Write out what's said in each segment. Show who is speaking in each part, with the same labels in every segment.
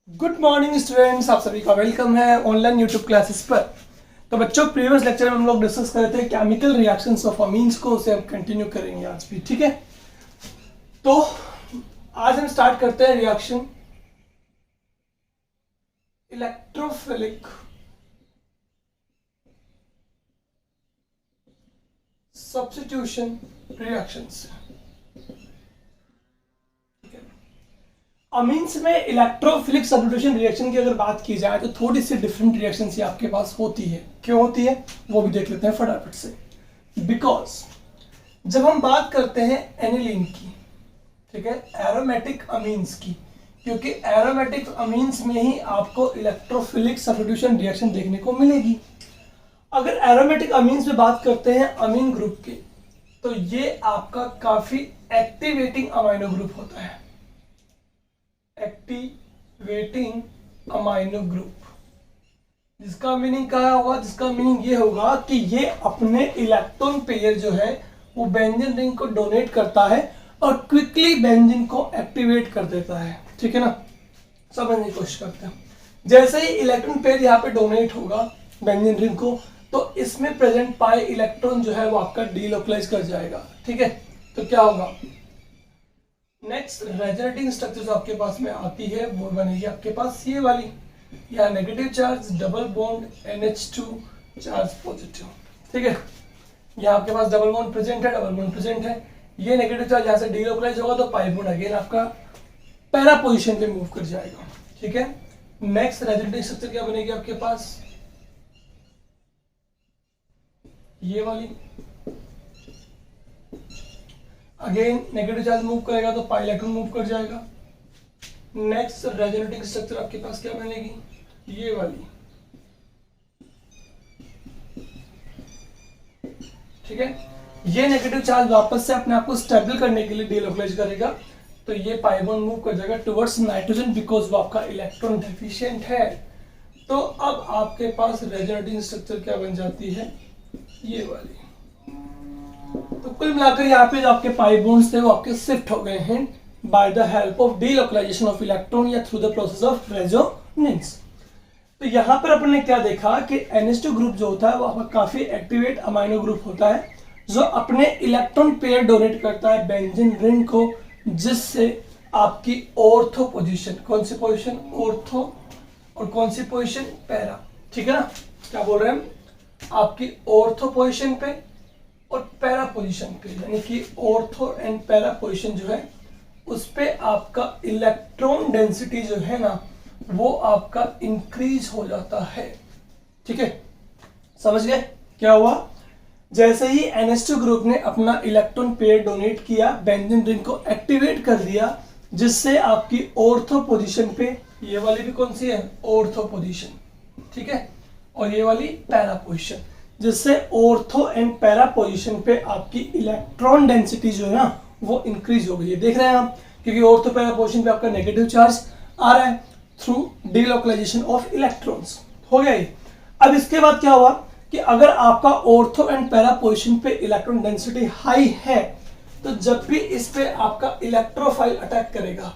Speaker 1: Good morning students, आप सभी का वेलकम है ऑनलाइन यूट्यूब क्लासेस पर। तो बच्चों, प्रीवियस लेक्चर में हम लोग डिस्कस कर रहे थे केमिकल रिएक्शंस ऑफ अमीन्स को, उसे हम कंटिन्यू करेंगे आज भी। ठीक है, तो आज हम स्टार्ट करते हैं रिएक्शन इलेक्ट्रोफिलिक सब्स्टिट्यूशन रिएक्शन से। अमीन्स में इलेक्ट्रोफिलिक सब्स्टिट्यूशन रिएक्शन की अगर बात की जाए तो थोड़ी सी डिफरेंट रिएक्शन ही आपके पास होती है। क्यों होती है वो भी देख लेते हैं फटाफट से। बिकॉज जब हम बात करते हैं एनिलीन की, ठीक है, एरोमेटिक अमीन्स की, क्योंकि एरोमेटिक अमीन्स में ही आपको इलेक्ट्रोफिलिक सब्स्टिट्यूशन रिएक्शन देखने को मिलेगी। अगर एरोमेटिक अमीन्स में बात करते हैं अमीन ग्रुप के, तो ये आपका काफी एक्टिवेटिंग अमाइनो ग्रुप होता है। एक्टिवेटिंग अमाइनो ग्रुप, जिसका मीनिंग क्या होगा? जिसका मीनिंग ये होगा कि ये अपने इलेक्ट्रॉन पेयर जो है वो बेंजीन रिंग को डोनेट करता है और क्विकली बेंजीन को एक्टिवेट कर देता है। ठीक है ना, समझने की कोशिश करते हैं। जैसे ही इलेक्ट्रॉन पेयर यहाँ पे डोनेट होगा बेंजीन रिंग को, तो इसमें प्रेजेंट पाए इलेक्ट्रॉन जो है वो आपका डीलोकलाइज कर जाएगा। ठीक है, तो क्या होगा? नेक्स्ट रेजोनेटिंग स्ट्रक्चर जो आपके पास में आती है वो बनेगी आपके पास ये वाली, या negative charge double bond NH2 charge positive. ठीक है, यहाँ आपके पास डबल बॉन्ड प्रेजेंट है, डबल बॉन्ड प्रेजेंट है। ये नेगेटिव चार्ज यहाँ से डीलोकलाइज होगा तो पाई बॉन्ड अगेन आपका पैरा पोजीशन पे मूव कर जाएगा। ठीक है, नेक्स्ट रेजोनेटिंग स्ट्रक्चर क्या बनेगी आपके पास? ये वाली, अगेन नेगेटिव चार्ज मूव करेगा तो पाई इलेक्ट्रॉन मूव कर जाएगा। नेक्स्ट रेजोनेटिंग स्ट्रक्चर आपके पास क्या बनेगी? ये वाली। ठीक है, ये नेगेटिव चार्ज वापस से अपने आप को स्टेबल करने के लिए डीलोकलाइज करेगा, तो ये पाई बॉन्ड मूव कर जाएगा टुवर्ड्स नाइट्रोजन, बिकॉज वो आपका इलेक्ट्रॉन डेफिशिएंट है। तो अब आपके पास रेजोनेटिंग स्ट्रक्चर क्या बन जाती है? ये वाली। तो कुल मिलाकर यहाँ पे जो आपके पाई बॉन्ड्स थे वो आपके शिफ्ट हो गए हैं by the help of delocalization of electron या through the process of resonance. तो यहाँ पर अपन ने क्या देखा कि NH2 ग्रुप जो होता है वो आपका काफी एक्टिवेट अमाइनो ग्रुप होता है, जो अपने इलेक्ट्रॉन पेयर डोनेट करता है बेंजीन रिंग को, जिससे आपकी ऑर्थो पोजीशन, कौन सी पोजीशन? ऑर्थो, और कौन सी पोजीशन? पैरा। ठीक है ना, क्या बोल रहे हैं हम? आपकी ऑर्थो पोजीशन पे और पैरा पोजीशन पे, यानी कि ऑर्थो एंड पैरा पोजीशन जो है उस पे आपका इलेक्ट्रॉन डेंसिटी जो है ना वो आपका इंक्रीज हो जाता है। ठीक है, समझ गए क्या हुआ? जैसे ही NH2 ग्रुप ने अपना इलेक्ट्रॉन पेयर डोनेट किया, बेंजीन रिंग को एक्टिवेट कर दिया, जिससे आपकी ऑर्थो पोजीशन पे, ये वाली भी कौन सी है? Ortho position. ठीक है, और ये वाली पैरा पोजीशन, जिससे ऑर्थो एंड पैरा पोजीशन पे आपकी इलेक्ट्रॉन डेंसिटी जो है ना वो इंक्रीज हो गई है। देख रहे हैं आप, क्योंकि ऑर्थो पैरा पोजीशन पे आपका नेगेटिव चार्ज आ रहा है थ्रू डीलोकलाइजेशन ऑफ इलेक्ट्रॉन्स। हो गया ये। अब इसके बाद क्या हुआ कि अगर आपका ऑर्थो एंड पैरा पोजीशन पे इलेक्ट्रॉन डेंसिटी हाई है, तो जब भी इस पे आपका इलेक्ट्रोफाइल अटैक करेगा,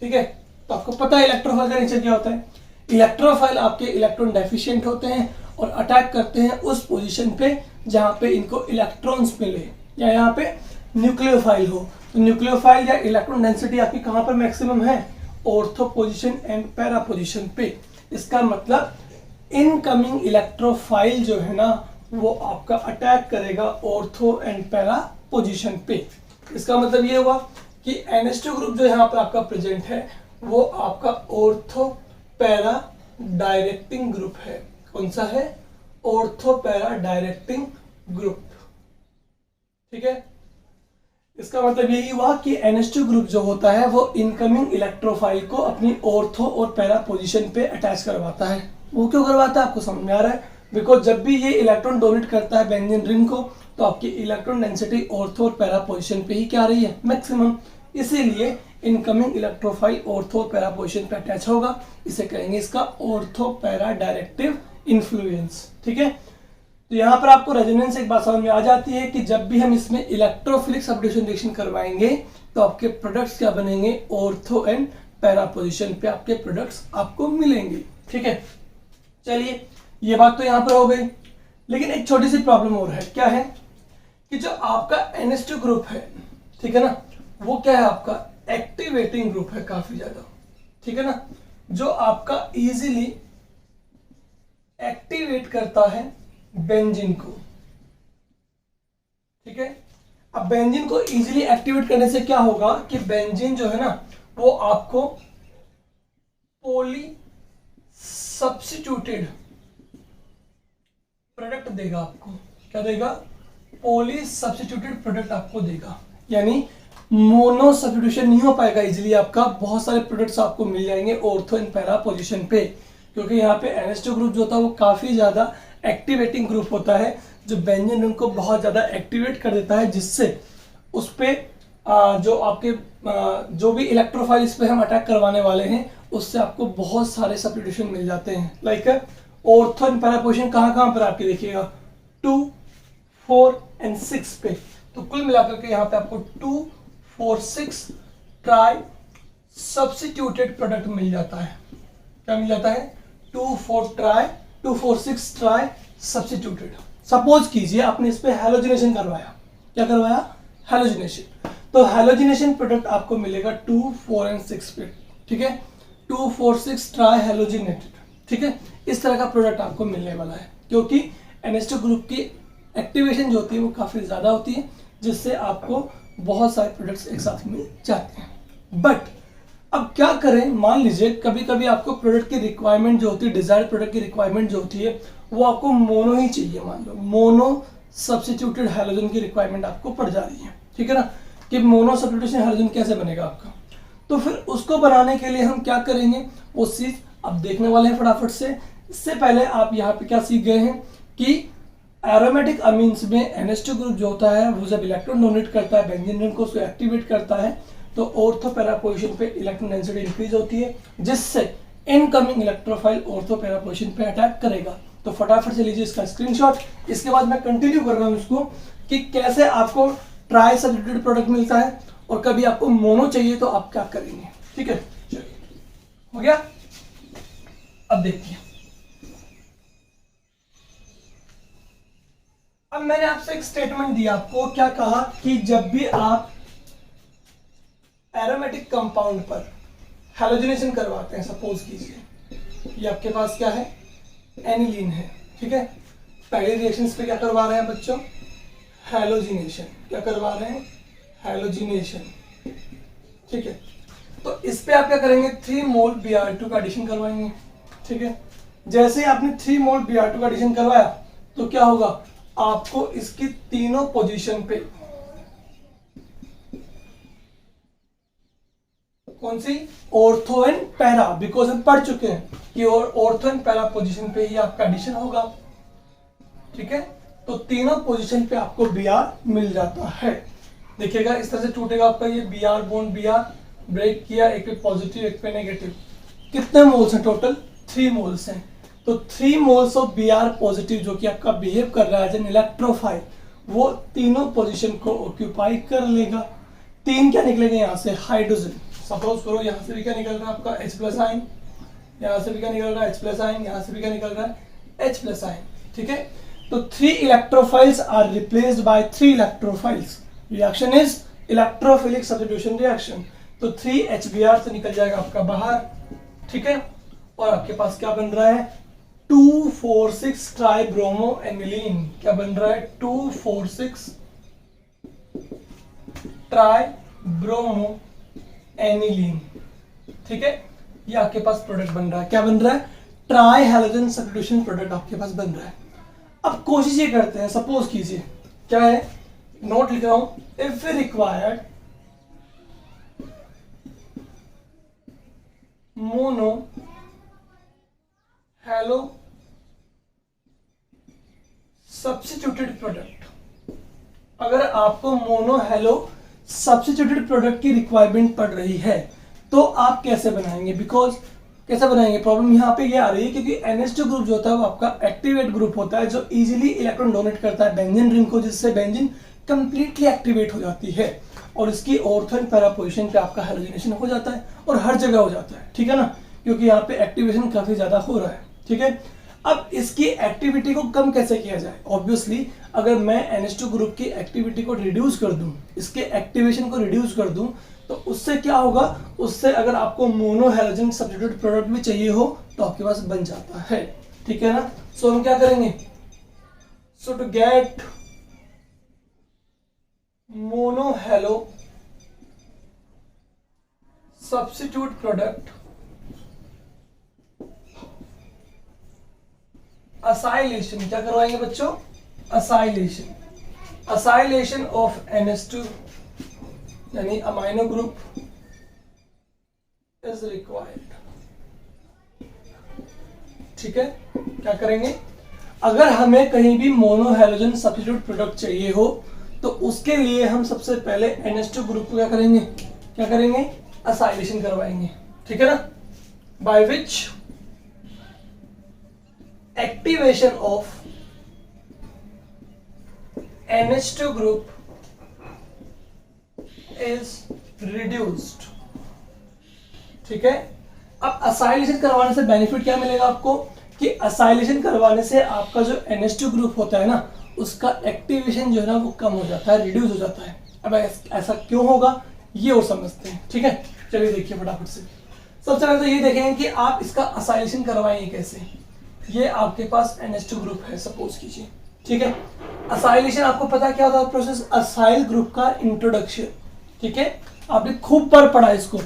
Speaker 1: ठीक है, तो आपको पता है इलेक्ट्रोफाइल का नेचर क्या होता है। इलेक्ट्रोफाइल आपके इलेक्ट्रॉन डेफिशिएंट होते हैं और अटैक करते हैं उस पोजीशन पे जहां पे इनको इलेक्ट्रॉन्स मिले, या यहाँ पे न्यूक्लियोफाइल हो। तो न्यूक्लियोफाइल या इलेक्ट्रॉन डेंसिटी आपकी कहां पर मैक्सिमम है? Ortho position and para position पे। इसका मतलब इनकमिंग इलेक्ट्रोफाइल जो है ना वो आपका अटैक करेगा ऑर्थो एंड पैरा पोजीशन पे। इसका मतलब ये हुआ कि NH2 ग्रुप जो यहाँ पर आपका प्रेजेंट है वो आपका ऑर्थो पैरा डायरेक्टिंग ग्रुप है। कौन सा है? Ortho para directing group. ठीक है, इसका मतलब यही हुआ कि NH2 ग्रुप जो होता है वो इनकमिंग इलेक्ट्रोफाइल को अपनी ऑर्थो और पैरा पोजीशन पे अटैच करवाता है। वो क्यों करवाता है आपको समझ में आ रहा है? बिकॉज जब भी ये इलेक्ट्रॉन डोनेट करता है बेंजीन रिंग को, तो आपकी इलेक्ट्रॉन डेंसिटी ऑर्थो और पैरा पोजीशन पे ही क्या आ रही है? मैक्सिमम। इसीलिए इनकमिंग इलेक्ट्रोफाइल ऑर्थो और पैरा पोजीशन पे अटैच होगा। इसे कहेंगे इसका ऑर्थो पैरा डायरेक्टिव इन्फ्लुएंस। ठीक है, तो यहाँ पर आपको रेजोनेंस एक बात समझ में आ जाती है कि जब भी हम इसमें इलेक्ट्रोफिलिक सब्स्टिट्यूशन रिएक्शन करवाएंगे तो आपके प्रोडक्ट्स क्या बनेंगे? ऑर्थो एंड पैरा पोजीशन पे आपके प्रोडक्ट्स आपको मिलेंगे। ठीक है, चलिए ये बात तो यहां पर हो गई, लेकिन एक छोटी सी प्रॉब्लम और है। क्या है कि जो आपका NH2 ग्रुप है, ठीक है ना, वो क्या है, आपका एक्टिवेटिंग ग्रुप है काफी ज्यादा। ठीक है ना, जो आपका इजीली एक्टिवेट करता है बेंजीन को। ठीक है, अब बेंजीन को इजीली एक्टिवेट करने से क्या होगा कि बेंजीन जो है ना वो आपको पॉली सब्स्टिट्यूटेड प्रोडक्ट देगा। आपको क्या देगा, पॉली सब्स्टिट्यूटेड प्रोडक्ट आपको देगा, यानी मोनो सब्स्टिट्यूशन नहीं हो पाएगा इजीली। आपका बहुत सारे प्रोडक्ट्स आपको मिल जाएंगे ऑर्थो एंड पैरा पोजीशन पे, क्योंकि यहाँ पे NH2 ग्रुप जो होता है वो काफी ज्यादा एक्टिवेटिंग ग्रुप होता है, जो बेंजीन रिंग को बहुत ज्यादा एक्टिवेट कर देता है, जिससे उस पे जो आपके जो भी इलेक्ट्रोफाइल इस पे हम अटैक करवाने वाले हैं उससे आपको बहुत सारे सब्स्टिट्यूशन मिल जाते हैं। Like ortho and para position कहाँ पर आपके देखिएगा 2, 4 एंड 6 पे, तो कुल मिलाकर के यहाँ पे आपको 2, 4, 6 ट्राई सब्स्टिट्यूटेड प्रोडक्ट मिल जाता है। क्या मिल जाता है, 2, 4, 6 ट्राई सब्स्टिट्यूटेड। सपोज कीजिए आपने इस पे हैलोजिनेशन करवाया। क्या करवाया, हैलोजिनेशन, तो हैलोजिनेशन प्रोडक्ट आपको मिलेगा 2, 4 एंड 6 पे। ठीक है, 2, 4, 6 ट्राई हैलोजिनेटेड। ठीक है, इस तरह का प्रोडक्ट आपको मिलने वाला है, क्योंकि NH2 ग्रुप की एक्टिवेशन जो होती है वो काफी ज्यादा होती है, जिससे आपको बहुत सारे प्रोडक्ट्स एक साथ मिल जाते हैं। बट अब क्या करें, मान लीजिए कभी कभी आपको प्रोडक्ट की रिक्वायरमेंट जो होती है, डिजायर्ड प्रोडक्ट की रिक्वायरमेंट जो होती है वो आपको मोनो ही चाहिए। मान लो मोनो सब्स्टिट्यूटेड हैलोजन की रिक्वायरमेंट आपको पड़ जा रही है। ठीक है ना, कि मोनो सब्स्टिट्यूशन हैलोजन कैसे बनेगा आपका, तो फिर उसको बनाने के लिए हम क्या करेंगे वो चीज अब देखने वाले हैं फटाफट से। इससे पहले आप यहाँ पे क्या सीख गए हैं कि एरोमेटिक अमीन्स में NH2 ग्रुप जो होता है वो जब इलेक्ट्रॉन डोनेट करता है बेंजीन रिंग को, उसको एक्टिवेट करता है, तो ऑर्थो पैरा पोजीशन पे इलेक्ट्रॉन डेंसिटी इंक्रीज होती है, जिससे incoming electrophile ortho para position पे अटैक करेगा। तो फटाफट से लीजिए इसका स्क्रीनशॉट। इसके बाद मैं कंटिन्यू कर रहा हूँ इसको कि कैसे आपको ट्राई सब्स्टिट्यूटेड प्रोडक्ट मिलता है और कभी आपको मोनो चाहिए तो आप क्या करेंगे। ठीक है, चलिए हो गया। अब देखिए, अब मैंने आपसे एक स्टेटमेंट दिया आपको, क्या कहा कि जब भी आप एरोमेटिक कंपाउंड पर हैलोजिनेशन करवाते हैं, सपोज कीजिए ये आपके पास क्या है, एनिलीन है। ठीक है, पहले रिएक्शंस पे क्या करवा रहे हैं बच्चों, हैलोजिनेशन। क्या करवा रहे हैं, हैलोजिनेशन। ठीक है, तो इस पे आप क्या करेंगे, 3 मोल Br2 का एडिशन करवाएंगे। ठीक है, जैसे ही आपने 3 मोल Br2 का एडिशन करवाया तो क्या होगा, आपको इसकी तीनों पोजीशन पे, कौन सी, ऑर्थो एंड पैरा, बिकॉज हम पढ़ चुके हैं कि ऑर्थो एंड पैरा पोजीशन पे ही आपका एडिशन होगा। ठीक है, तो तीनों पोजीशन पे आपको Br मिल जाता है। देखिएगा इस तरह से टूटेगा आपका ये Br बॉन्ड, Br ब्रेक किया, एक पे पॉजिटिव एक पे नेगेटिव। कितने मोल्स हैं टोटल, 3 मोल्स हैं। तो 3 मोल्स ऑफ Br पॉजिटिव जो कि आपका बिहेव कर रहा है एज एन इलेक्ट्रोफाइल, वो तीनों पोजीशन को ऑक्यूपाई कर लेगा। 3 क्या निकलेगा यहाँ से, हाइड्रोजन। सपोज करो यहाँ से भी क्या निकल रहा है आपका H+ आयन, यहाँ से भी क्या निकल रहा है H+ आयन, यहाँ से भी क्या निकल रहा है H+ आयन। ठीक है, तो 3 electrophiles are replaced by 3 electrophiles. Reaction is electrophilic substitution reaction. तो 3 HBr से निकल जाएगा आपका बाहर। ठीक है, और आपके पास क्या बन रहा है, 2,4,6 ट्राइब्रोमो एनिलीन। क्या बन रहा है, 2,4,6 ट्राइब्रोमो एनिलीन। ठीक है, ये आपके पास प्रोडक्ट बन रहा है। क्या बन रहा है, ट्राई हैलोजन सब्स्टिट्यूशन प्रोडक्ट आपके पास बन रहा है। अब कोशिश ये करते हैं, सपोज कीजिए क्या है, नोट लिख रहा हूं, if we required mono halo substituted product. अगर आपको मोनो हेलो सब्स्टिट्यूटेड प्रोडक्ट की रिक्वायरमेंट पड़ रही है तो आप कैसे बनाएंगे, बिकॉज कैसे बनाएंगे, प्रॉब्लम यहाँ पे ये आ रही है क्योंकि NH2 ग्रुप जो होता है वो आपका एक्टिवेट ग्रुप होता है, जो इजीली इलेक्ट्रॉन डोनेट करता है बेंजीन रिंग को, जिससे बेंजीन कंप्लीटली एक्टिवेट हो जाती है। और इसकी ऑर्थो एंड पैरा पोजीशन पे आपका हैलोजिनेशन हो जाता है और हर जगह हो जाता है, ठीक है ना, क्योंकि यहाँ पे एक्टिवेशन काफी ज्यादा हो रहा है, ठीक है। अब इसकी एक्टिविटी को कम कैसे किया जाए? ऑब्वियसली अगर मैं NH2 ग्रुप की एक्टिविटी को रिड्यूस कर दूं, इसके एक्टिवेशन को रिड्यूस कर दूं, तो उससे क्या होगा, उससे अगर आपको मोनो हैलोजन सब्स्टिट्यूट प्रोडक्ट भी चाहिए हो तो आपके पास बन जाता है, ठीक है ना। सो हम क्या करेंगे, so to get mono halo substitute product, acylation क्या करवाएंगे बच्चों, असाइलेशन ऑफ NH2 यानी अमाइनो ग्रुप इज रिक्वायर्ड, ठीक है। क्या करेंगे, अगर हमें कहीं भी मोनो हैलोजन सब्स्टिट्यूट प्रोडक्ट चाहिए हो तो उसके लिए हम सबसे पहले NH2 ग्रुप को क्या करेंगे, असाइलेशन करवाएंगे, ठीक है ना, by which activation of NH2 group is reduced, ठीक है। अब असाइलेशन करवाने से बेनिफिट क्या मिलेगा आपको, कि असाइलेशन करवाने से आपका जो NH2 ग्रुप होता है ना, उसका एक्टिवेशन जो है ना वो कम हो जाता है, रिड्यूस हो जाता है। अब ऐसा क्यों होगा ये और समझते हैं, ठीक है। चलिए देखिए फटाफट से, सबसे पहले तो ये देखेंगे कि आप इसका असाइलेशन करवाएंगे कैसे। ये आपके पास NH2 ग्रुप है सपोज कीजिए, ठीक है। असाइलेशन आपको पता क्या होता है प्रोसेस, असाइल ग्रुप का इंट्रोडक्शन, ठीक है। आपने खूब बार पढ़ा इसको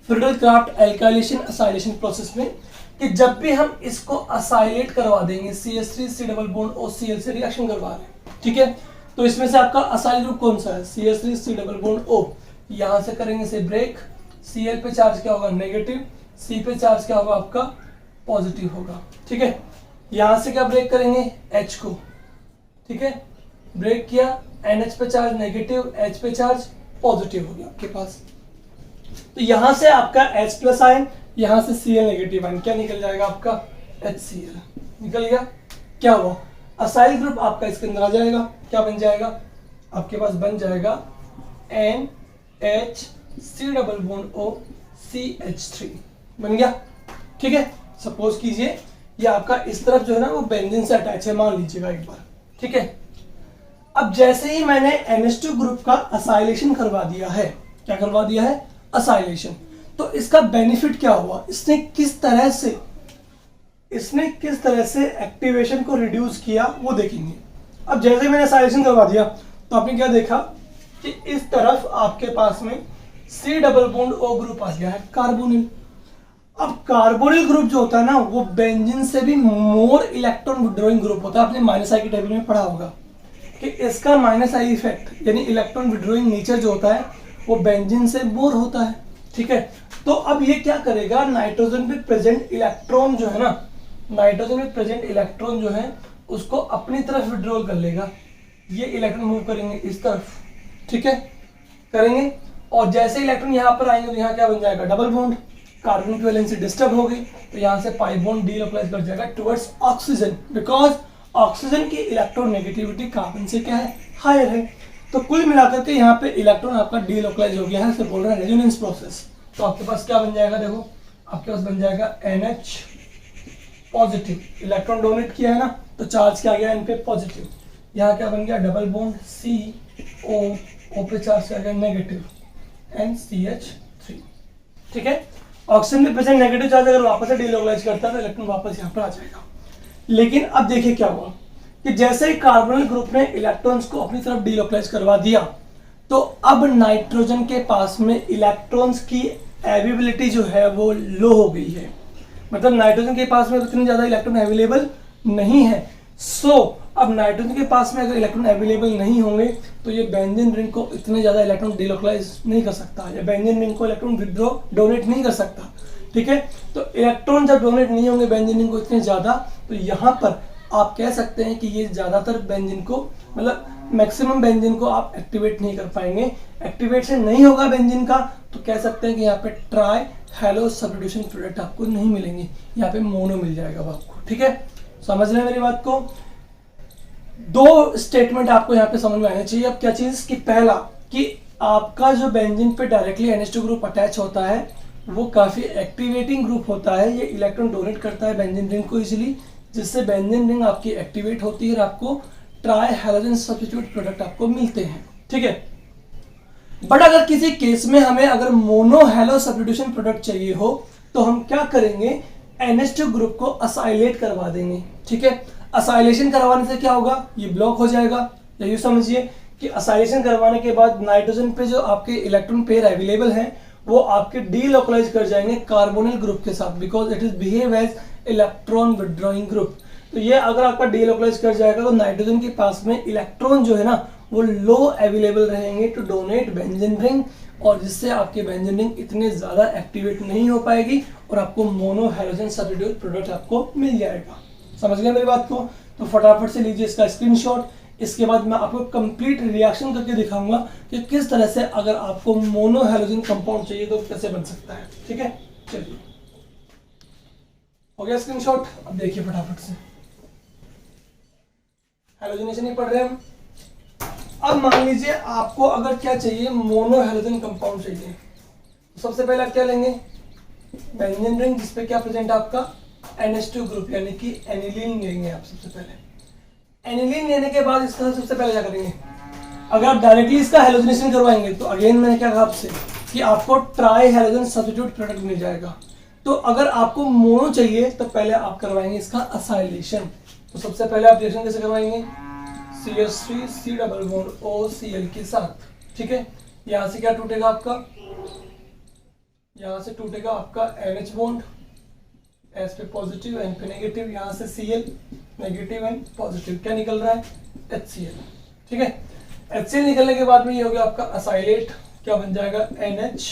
Speaker 1: Friedel craft alkylation acylation process में, कि जब भी हम इसको असाइलेट करवा देंगे, CH3 C double bond OCl से रिएक्शन करवा रहे हैं, ठीक है। तो इसमें से आपका असाइल ग्रुप कौन सा है, CH3 C double bond O, यहां से करेंगे से ब्रेक, Cl पे चार्ज क्या होगा नेगेटिव, C पे चार्ज क्या होगा आपका पॉजिटिव होगा, ठीक है। यहां से क्या ब्रेक करेंगे H को, ठीक है, ब्रेक किया, NH पे चार्ज नेगेटिव, H पे चार्ज पॉजिटिव हो गया आपके पास। तो यहां से आपका H प्लस आयन, यहां से Cl नेगेटिव आयन, क्या निकल जाएगा आपका HCl निकल गया। क्या हुआ, असाइल ग्रुप आपका इसके अंदर आ जाएगा, क्या बन जाएगा आपके पास, बन जाएगा NHC double bond O CH3 बन गया, ठीक है। सपोज कीजिए ये आपका इस तरफ जो है ना वो बेंजीन से अटैच है, मान लीजिएगा एक बार, ठीक है। अब जैसे ही मैंने NH2 ग्रुप का असाइलेशन करवा दिया है, क्या करवा दिया है, असाइलेशन, तो इसका बेनिफिट क्या हुआ, इसने किस तरह से एक्टिवेशन को रिड्यूस किया वो देखेंगे। अब जैसे ही मैंने असाइलेशन करवा दिया तो आपने क्या देखा कि इस तरफ आपके पास में C double bond O group आ गया है, कार्बोनिल। अब कार्बोनिल ग्रुप जो होता है ना वो बेंजीन से भी मोर इलेक्ट्रॉन विड्रॉइंग ग्रुप होता है, आपने माइनस आई के टेबल में पढ़ा होगा कि इसका माइनस आई इफेक्ट यानी इलेक्ट्रॉन विड्रॉइंग नेचर जो होता है वो बेंजीन से मोर होता है, ठीक है। तो अब ये क्या करेगा, नाइट्रोजन पे प्रेजेंट इलेक्ट्रॉन जो है ना, नाइट्रोजन में प्रेजेंट इलेक्ट्रॉन जो है उसको अपनी तरफ विड्रॉल कर लेगा, ये इलेक्ट्रॉन मूव करेंगे इस तरफ, ठीक है, करेंगे। और जैसे इलेक्ट्रॉन यहाँ पर आएंगे तो यहाँ क्या बन जाएगा, डबल बॉन्ड, कार्बन की वैलेंसी डिस्टर्ब हो गई तो यहाँ से पाई बॉन्ड डीलोकलाइज कर जाएगा टुवर्ड्स ऑक्सीजन, बिकॉज ऑक्सीजन की इलेक्ट्रॉन नेगेटिविटी कार्बन से क्या है, हायर है। तो कुल मिलाकर के यहाँ पे इलेक्ट्रॉन आपका डीलोकलाइज हो गया है, इसे बोल रहे हैं रेजोनेंस प्रोसेस। तो आपके पास क्या बन जाएगा, देखो आपके पास बन जाएगा NH पॉजिटिव, इलेक्ट्रॉन डोनेट किया है ना तो चार्ज क्या गया N पे पॉजिटिव, यहाँ क्या बन गया डबल बॉन्ड CO पे चार्ज क्या गया नेगेटिव NCH3, ठीक है। ऑक्सीजन में प्रेजेंट नेगेटिव चार्ज अगर वापस से डीलोकलाइज करता है तो इलेक्ट्रॉन वापस यहाँ पर आ जाएगा। लेकिन अब देखिए क्या हुआ कि जैसे ही कार्बोनिल ग्रुप ने इलेक्ट्रॉन्स को अपनी तरफ डीलोकलाइज करवा दिया तो अब नाइट्रोजन के पास में इलेक्ट्रॉन्स की अवेलेबिलिटी जो है वो लो हो गई है, मतलब नाइट्रोजन के पास में इतने ज्यादा इलेक्ट्रॉन अवेलेबल नहीं है। अब नाइट्रोजन के पास में अगर इलेक्ट्रॉन अवेलेबल नहीं होंगे तो ये बेंजीन रिंग को इतने ज्यादा इलेक्ट्रॉन डीलोकलाइज नहीं कर सकता, या बेंजीन रिंग को इलेक्ट्रॉन विड्रॉ डोनेट नहीं कर सकता, ठीक है। तो इलेक्ट्रॉन जब डोनेट नहीं होंगे बेंजीन रिंग को इतने ज्यादा, तो यहाँ पर आप कह सकते हैं कि ये ज्यादातर बेंजीन को, मतलब मैक्सिमम बेंजीन को आप एक्टिवेट नहीं कर पाएंगे। एक्टिवेशन नहीं होगा बेंजीन का तो कह सकते हैं कि यहाँ पे ट्राई हैलो सब्स्टिट्यूशन प्रोडक्ट आपको नहीं मिलेंगे, यहाँ पे मोनो मिल जाएगा आपको, ठीक है। समझ रहे हैं मेरी बात को। दो स्टेटमेंट आपको यहाँ पे समझ में आना चाहिए। अब क्या चीज कि पहला कि आपका जो बेंजीन पे डायरेक्टली NH2 ग्रुप अटैच होता है वो काफ़ी एक्टिवेटिंग ग्रुप होता है। ये इलेक्ट्रॉन डोनेट करता है बेंजीन रिंग को इजीली, जिससे बेंजीन रिंग आपकी एक्टिवेट होती है और आपको ट्राई हैलोजन सब्स्टिट्यूट प्रोडक्ट आपको मिलते हैं, ठीक है। बट अगर किसी केस में हमें अगर मोनो हैलो सब्स्टिट्यूशन प्रोडक्ट चाहिए हो तो हम क्या करेंगे, NH2 ग्रुप को असाइलेट करवा देंगे, ठीक है। असाइलेशन करवाने से क्या होगा, ये ब्लॉक हो जाएगा। यही समझिए कि असाइलेशन करवाने के बाद नाइट्रोजन पे जो आपके इलेक्ट्रॉन पेयर अवेलेबल हैं वो आपके डीलोकलाइज कर जाएंगे कार्बोनिल ग्रुप के साथ, because it is behave as electron withdrawing group. तो ये अगर आपका डीलोकलाइज कर जाएगा तो नाइट्रोजन के पास में इलेक्ट्रॉन जो है ना वो लो अवेलेबल रहेंगे टू डोनेट बेंजीन रिंग, और जिससे आपके बेंजीन रिंग इतने ज्यादा एक्टिवेट नहीं हो पाएगी और आपको मोनो हैलोजन सब्स्टिट्यूट प्रोडक्ट आपको मिल जाएगा। समझ गए मेरी बात को? तो फटाफट से लीजिए इसका स्क्रीनशॉट। इसके बाद मैं आपको कंप्लीट रिएक्शन करके दिखाऊंगा कि किस तरह से अगर आपको मोनो हैलोजन कंपाउंड चाहिए तो कैसे बन सकता है, ठीक है। चलिए, हो गया स्क्रीनशॉट। अब देखिए फटाफट से, हैलोजनेशन ही पढ़ रहे हैं हम। अब मान लीजिए आपको अगर क्या चाहिए, मोनो हैलोजन कंपाउंड चाहिए, तो सबसे पहले आप क्या लेंगे, बेंजीन रिंग जिसपे क्या प्रेजेंट है आपका NH2 ग्रुप यानी कि एनिलीन लेंगे आप सबसे पहले। एनिलीन लेने के बाद इसका सबसे पहले क्या करेंगे, अगर आप डायरेक्टली इसका हैलोजनेशन करवाएंगे तो अगेन मैंने क्या कहा आपसे कि आपको ट्राई हैलोजन सब्स्टिट्यूट प्रोडक्ट मिल जाएगा। तो अगर आपको मोनो चाहिए तो पहले आप करवाएंगे इसका असाइलेशन। तो सबसे पहले आप रिएक्शन कैसे करवाएंगे, CH3 C double bond OCl के साथ, ठीक है। यहाँ से क्या टूटेगा आपका, यहाँ से टूटेगा आपका NH बॉन्ड, S पे पॉजिटिव N पे नेगेटिव, यहाँ से Cl नेगेटिव N पॉजिटिव, क्या निकल रहा है HCl, ठीक है। HCl निकलने के बाद में ये हो गया आपका असाइलेट, क्या बन जाएगा NH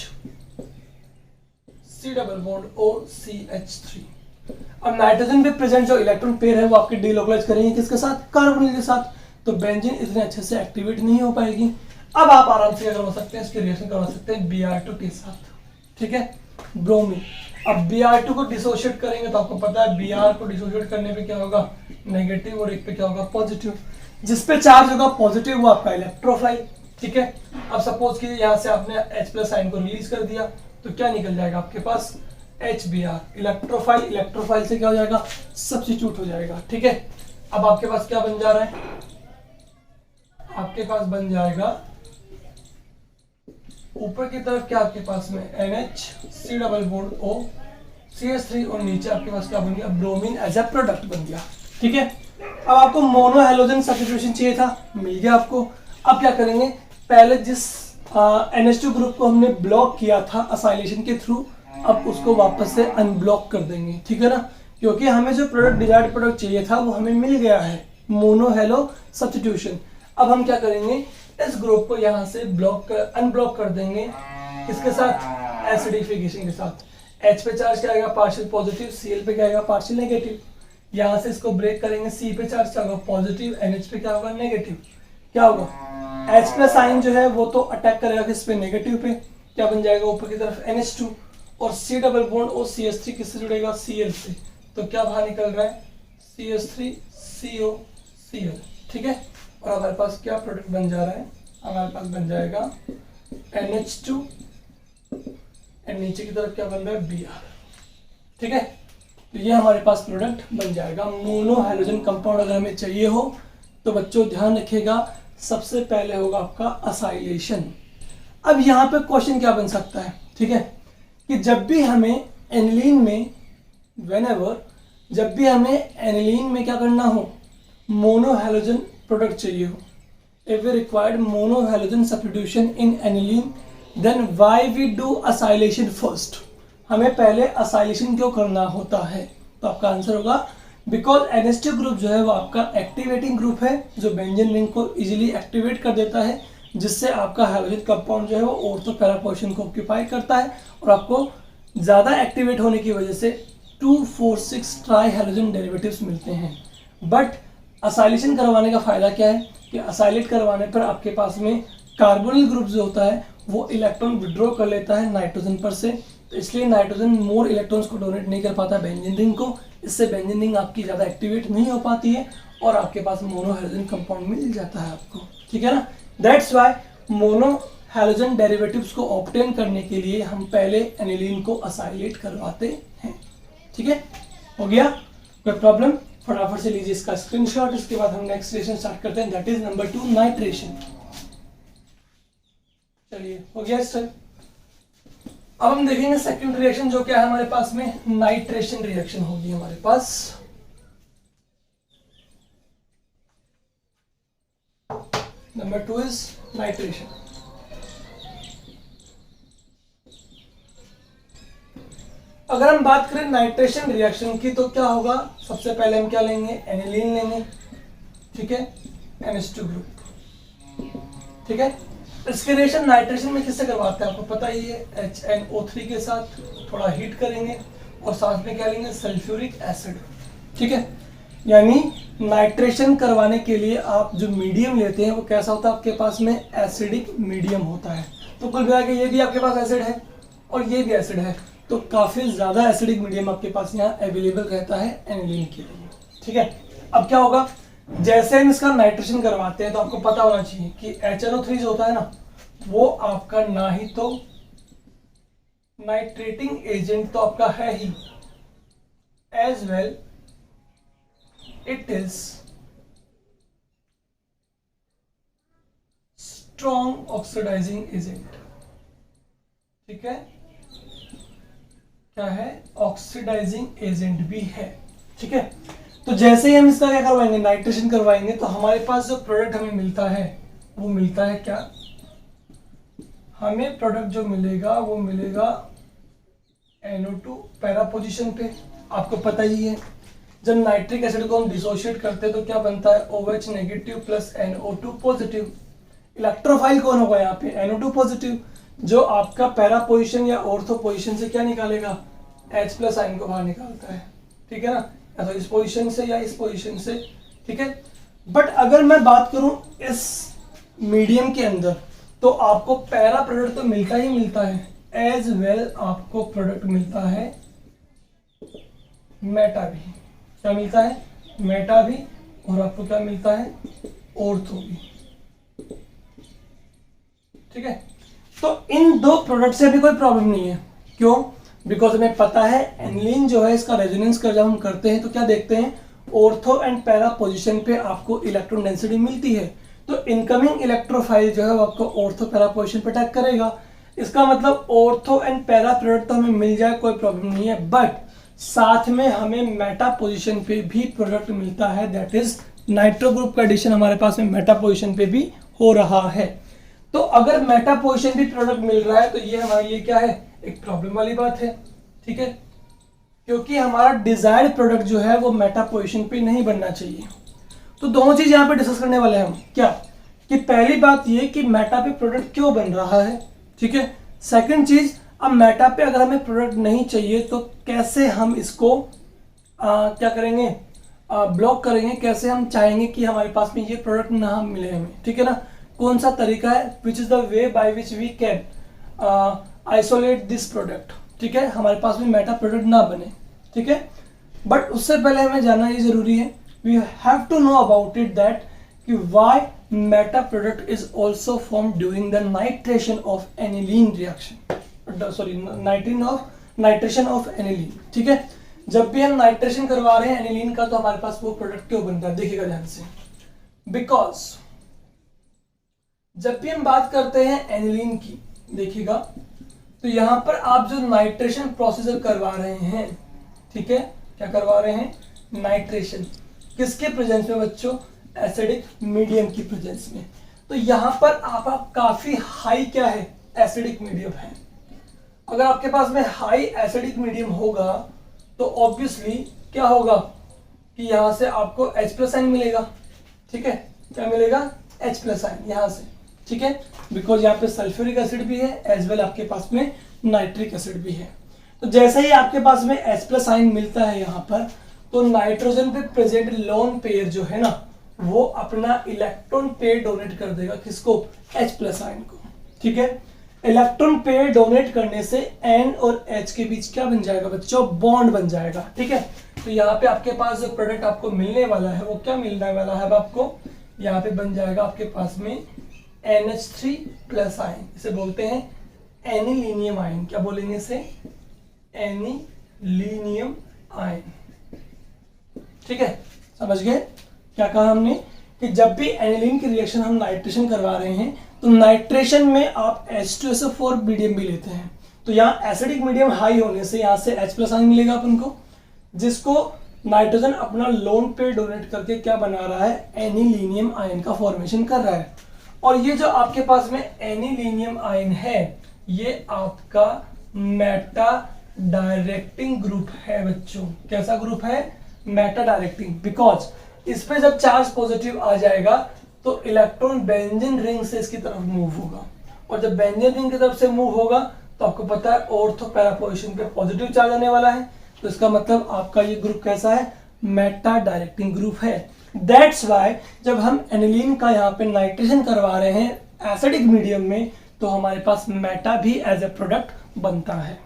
Speaker 1: C double bond OCH3। अब नाइट्रोजन पे प्रेजेंट जो इलेक्ट्रॉन पेयर है वो आपके डीलोकलाइज करेंगे किसके साथ, कार्बोनिल के साथ। तो बेंजीन इतने अच्छे से एक्टिवेट नहीं हो पाएगी। अब आप आराम से क्या करवा सकते हैं, इसकी रिएक्शन करवा सकते हैं Br2 के साथ, ठीक है, ब्रोमीन। अब Br2 को डिसोशिएट करेंगे तो आपको पता है Br को डिसोशिएट करने पे क्या होगा, नेगेटिव, और एक पे क्या होगा, पॉजिटिव। जिस पे चार्ज होगा पॉजिटिव वो आपका इलेक्ट्रोफाइल, ठीक है। अब सपोज कि यहाँ से आपने H+ साइन को रिलीज कर दिया तो क्या निकल जाएगा आपके पास HBr, इलेक्ट्रोफाइल। इलेक्ट्रोफाइल से क्या हो जाएगा, सब्स्टिट्यूट हो जाएगा, ठीक है। अब आपके पास क्या बन जा रहा है, आपके पास बन जाएगा ऊपर की तरफ क्या आपके पास में NH C double bond O CH3, और नीचे आपके पास क्या बन गया, ब्रोमीन एज अ प्रोडक्ट बन गया, ठीक है। अब आपको मोनो हैलोजन सब्स्टिट्यूशन चाहिए था, मिल गया आपको। अब क्या करेंगे, पहले जिस NH2 ग्रुप को हमने ब्लॉक किया था असाइलेशन के थ्रू, अब उसको वापस से अनब्लॉक कर देंगे, ठीक है ना, क्योंकि हमें जो प्रोडक्ट डिजायर्ड प्रोडक्ट चाहिए था वो हमें मिल गया है, मोनो हैलो सब्स्टिट्यूशन। अब हम क्या करेंगे, इस ग्रुप को यहाँ से अनब्लॉक कर देंगे, किसके साथ, एसिडिफिकेशन के साथ। H पे चार्ज क्या आएगा, पार्शियल पॉजिटिव, Cl पे क्या आएगा, पार्शियल नेगेटिव। यहाँ से इसको ब्रेक करेंगे, C पे चार्ज क्या होगा, पॉजिटिव, NH पे क्या होगा, नेगेटिव। क्या होगा, H+ साइन जो है वो तो अटैक करेगा किस पे, नेगेटिव पे, क्या बन जाएगा ऊपर की तरफ NH2, और C डबल बॉन्ड और CH3 किससे जुड़ेगा, Cl से। तो क्या बाहर निकल रहा है, CH3 CO Cl, ठीक है। और हमारे पास क्या प्रोडक्ट बन जा रहा है, हमारे पास बन जाएगा NH2, एंड नीचे की तरफ क्या बन रहा है, Br, ठीक है। तो ये हमारे पास प्रोडक्ट बन जाएगा। मोनो हैलोजन कंपाउंड अगर हमें चाहिए हो तो बच्चों ध्यान रखिएगा, सबसे पहले होगा आपका असाइलेशन। अब यहाँ पे क्वेश्चन क्या बन सकता है, ठीक है, कि जब भी हमें एनिलीन में जब भी हमें एनिलीन में क्या करना हो, मोनो हैलोजन प्रोडक्ट चाहिए हो, if we required monohalogen substitution in aniline then why we do acylation first, हमें पहले असाइलेशन क्यों करना होता है। तो आपका आंसर होगा बिकॉज NH2 ग्रुप जो है वो आपका एक्टिवेटिंग ग्रुप है जो बेंजीन रिंग को इजीली एक्टिवेट कर देता है, जिससे आपका हैलोजन कंपाउंड जो है वो ऑर्थो पैरा पोजीशन को ऑक्यूपाई करता है और आपको ज़्यादा एक्टिवेट होने की वजह से 2,4,6 ट्राई हैलोजन डेरिवेटिव्स मिलते हैं। बट असाइलेशन करवाने का फ़ायदा क्या है कि असाइलेट करवाने पर आपके पास में कार्बोनिल ग्रुप जो होता है वो इलेक्ट्रॉन विड्रॉ कर लेता है नाइट्रोजन पर से, तो इसलिए नाइट्रोजन मोर इलेक्ट्रॉन्स को डोनेट नहीं कर पाता बेंजीन रिंग को, इससे बेंजीन रिंग आपकी ज़्यादा एक्टिवेट नहीं हो पाती है और आपके पास मोनो हैलोजन कंपाउंड मिल जाता है आपको, ठीक है ना। That's why mono halogen derivatives को ऑब्टेन करने के लिए हम पहले एनिलीन को असाइलेट करवाते हैं। ठीक है, हो गया, कोई प्रॉब्लम? फटाफट से लीजिए इसका स्क्रीनशॉट। इसके बाद हम नेक्स्ट रिएक्शन स्टार्ट करते हैं, दैट इज नंबर 2, नाइट्रेशन। चलिए, हो गया स्टार्ट। अब हम देखेंगे सेकंड रिएक्शन जो क्या है हमारे पास में, नाइट्रेशन रिएक्शन होगी हमारे पास। Number 2 is nitration. अगर हम बात करें नाइट्रेशन रिएक्शन की तो क्या होगा, सबसे पहले हम क्या लेंगे, एनिलीन लेंगे। ठीक है, NH2 ग्रुप। ठीक है, इसके रिएक्शन नाइट्रेशन में किससे करवाते हैं आपको पता ही है, HNO3 के साथ थोड़ा हीट करेंगे और साथ में क्या लेंगे, सल्फ्यूरिक एसिड। ठीक है, यानी नाइट्रेशन करवाने के लिए आप जो मीडियम लेते हैं वो कैसा होता है आपके पास में, एसिडिक मीडियम होता है। तो कुल मिला के ये भी आपके पास एसिड है और ये भी एसिड है, तो काफी ज्यादा एसिडिक मीडियम आपके पास यहाँ अवेलेबल रहता है एनिलीन के लिए। ठीक है, अब क्या होगा, जैसे हम इसका नाइट्रेशन करवाते हैं तो आपको पता होना चाहिए कि HNO3 जो होता है ना, वो आपका ना ही तो नाइट्रेटिंग एजेंट तो आपका है ही, as well it is strong oxidising agent. ठीक है, क्या है, ऑक्सीडाइजिंग एजेंट भी है। ठीक है, तो जैसे ही हम इसका क्या करवाएंगे, नाइट्रेशन करवाएंगे, तो हमारे पास जो प्रोडक्ट हमें मिलता है वो मिलता है क्या, हमें प्रोडक्ट जो मिलेगा वो मिलेगा NO2 पैरा पोजीशन पे। आपको पता ही है जब नाइट्रिक एसिड को हम डिसोशिएट करते हैं तो क्या बनता है, OH negative plus NO2 positive. Electrophile कौन होगा यहाँ पे, NO2 पॉजिटिव, जो आपका पैरा पोजीशन या ऑर्थो पोजीशन से क्या निकालेगा, H प्लस आयन को बाहर निकालता है। ठीक है ना, या तो इस पोजीशन से या इस पोजीशन से। ठीक है, बट अगर मैं बात करूं इस मीडियम के अंदर तो आपको पैरा प्रोडक्ट तो मिलता ही मिलता है, एज वेल आपको प्रोडक्ट मिलता है मेटा भी। क्या मिलता है, मेटा भी, और आपको क्या मिलता है, ऑर्थो भी। ठीक है, तो इन दो प्रोडक्ट से भी कोई प्रॉब्लम नहीं है। क्यों, बिकॉज हमें पता है एनिलीन जो है इसका रेजोनेंस कर जब हम करते हैं तो क्या देखते हैं, ऑर्थो एंड पैरा पोजीशन पे आपको इलेक्ट्रॉन डेंसिटी मिलती है, तो इनकमिंग इलेक्ट्रोफाइल जो है वो आपको ऑर्थो पैरा पोजीशन पे अटैक करेगा। इसका मतलब ऑर्थो एंड पैरा प्रोडक्ट तो हमें मिल जाए, कोई प्रॉब्लम नहीं है, बट साथ में हमें मेटा पोजीशन पे भी प्रोडक्ट मिलता है, दैट इज नाइट्रो ग्रुप का एडिशन हमारे पास में मेटा पोजीशन पे भी हो रहा है। तो अगर मेटा पोजीशन भी प्रोडक्ट मिल रहा है तो ये हमारे लिए क्या है, एक प्रॉब्लम वाली बात है। ठीक है, क्योंकि हमारा डिजायर्ड प्रोडक्ट जो है वो मेटा पोजीशन पे नहीं बनना चाहिए। तो दोनों चीज यहाँ पे डिस्कस करने वाले हैं हम, क्या कि पहली बात ये कि मेटा पे प्रोडक्ट क्यों बन रहा है। ठीक है, सेकंड चीज, अब मेटा पे अगर हमें प्रोडक्ट नहीं चाहिए तो कैसे हम इसको क्या करेंगे, ब्लॉक करेंगे, कैसे हम चाहेंगे कि हमारे पास में ये प्रोडक्ट ना मिले हमें। ठीक है ना, कौन सा तरीका है, which is the way by which we can isolate this product. ठीक है, हमारे पास में मेटा प्रोडक्ट ना बने। ठीक है, बट उससे पहले हमें जानना ये जरूरी है, we have to know about it that कि why meta product is also form during the nitration of aniline reaction, sorry nitration of aniline. ठीक है, जब भी हम नाइट्रेशन करवा रहे हैं एनिलीन का तो हमारे पास वो प्रोडक्ट क्यों बनता है, देखिएगा ध्यान से। बिकॉज जब भी हम बात करते हैं एनिलीन की, देखिएगा, तो यहां पर आप जो नाइट्रेशन प्रोसीजर करवा रहे हैं, ठीक है, क्या करवा रहे हैं, नाइट्रेशन, किसके प्रेजेंस में बच्चों, एसिडिक मीडियम की प्रेजेंस में। तो यहां पर आप काफी हाई क्या है, एसिडिक मीडियम है। अगर आपके पास में हाई एसिडिक मीडियम होगा तो ऑब्वियसली क्या होगा कि यहां से आपको H प्लस आयन मिलेगा। ठीक है, क्या मिलेगा, H प्लस आयन यहां से। ठीक है, बिकॉज यहाँ पे सल्फ्यूरिक एसिड भी है एज वेल आपके पास में नाइट्रिक एसिड भी है। तो जैसे ही आपके पास में H प्लस आयन मिलता है यहाँ पर, तो नाइट्रोजन पे प्रेजेंट लोन पेयर जो है ना, वो अपना इलेक्ट्रॉन पेयर डोनेट कर देगा, किसको, H प्लस आयन को। ठीक है, इलेक्ट्रॉन पेयर डोनेट करने से N और H के बीच क्या बन जाएगा बच्चों, बॉन्ड बन जाएगा। ठीक है, तो यहाँ पे आपके पास जो प्रोडक्ट आपको मिलने वाला है वो क्या मिलने वाला है आपको, यहाँ पे बन जाएगा आपके पास में NH3 प्लस आयन, इसे बोलते हैं एनिलीनियम आयन। क्या बोलेंगे इसे? Anilinium ion. ठीक है, समझ गए? क्या कहा हमने कि जब भी एनिलीन की रिएक्शन हम नाइट्रेशन करवा रहे हैं तो नाइट्रेशन में आप H2SO4 मीडियम भी लेते हैं, तो यहाँ एसिडिक मीडियम हाई होने से यहाँ से H प्लस आयन मिलेगा अपन को, जिसको नाइट्रोजन अपना लोन पेयर डोनेट करके क्या बना रहा है? एनिलीनियम आयन का फॉर्मेशन कर रहा है। और ये जो आपके पास में एनिलीनियम आयन है ये आपका मेटा डायरेक्टिंग ग्रुप है बच्चों। कैसा ग्रुप है? Meta directing. बिकॉज इस पे जब चार्ज पॉजिटिव आ जाएगा तो इलेक्ट्रॉन बेंजीन रिंग से इसकी तरफ मूव होगा, और जब बेंजीन रिंग की तरफ से मूव होगा तो आपको पता है ऑर्थो पैरा पोजीशन पे पॉजिटिव चार्ज आने वाला है, तो इसका मतलब आपका ये ग्रुप कैसा है? मेटा डायरेक्टिंग ग्रुप है। दैट्स वाई जब हम एनिलीन का यहाँ पे नाइट्रेशन करवा रहे हैं एसिडिक मीडियम में तो हमारे पास मेटा भी एज ए प्रोडक्ट बनता है।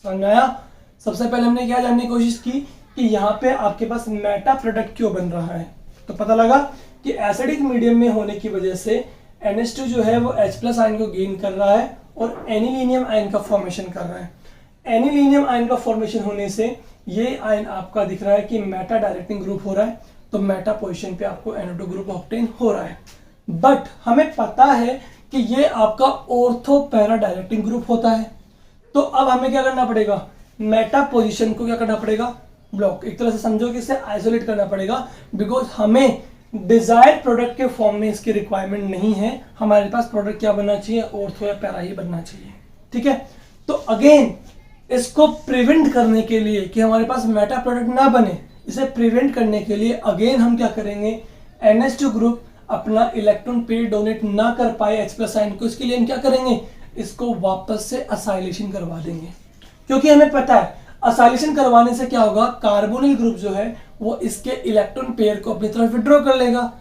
Speaker 1: समझ में आया? सबसे पहले हमने क्या जानने की कोशिश की कि यहाँ पे आपके पास मेटा प्रोडक्ट क्यों बन रहा है, तो पता लगा कि एसिडिक मीडियम में होने की वजह से NH2 जो है वो H प्लस आयन को गेन कर रहा है और एनिलीनियम आयन का फॉर्मेशन कर रहा है। एनिलीनियम आयन का फॉर्मेशन होने से ये आयन आपका दिख रहा है कि मेटा डायरेक्टिंग ग्रुप हो रहा है, तो मेटा पोजीशन पे आपको NO2 ग्रुप ऑब्टेन हो रहा है। बट हमें पता है कि ये आपका ऑर्थो पैरा डायरेक्टिंग ग्रुप होता है, तो अब हमें क्या करना पड़ेगा? मेटा पोजीशन को क्या करना पड़ेगा? ब्लॉक। एक तरह से समझो कि इसे आइसोलेट करना पड़ेगा, बिकॉज हमें डिजायर्ड प्रोडक्ट के फॉर्म में इसकी रिक्वायरमेंट नहीं है। हमारे पास प्रोडक्ट क्या बनना चाहिए? ऑर्थो या पैरा ही बनना चाहिए। ठीक है, तो अगेन इसको प्रिवेंट करने के लिए कि हमारे पास मेटा प्रोडक्ट ना बने, इसे प्रिवेंट करने के लिए अगेन हम क्या करेंगे? NH2 ग्रुप अपना इलेक्ट्रॉन पेयर डोनेट ना कर पाए H प्लस आयन को, इसके लिए हम क्या करेंगे? इसको वापस से असाइलेशन करवा देंगे, क्योंकि हमें पता है असाइलेशन करवाने से क्या होगा? कार्बोनिल ग्रुप जो है वो इसके इलेक्ट्रॉन पेयर को अपनी तरफ विड्रॉ कर लेगा।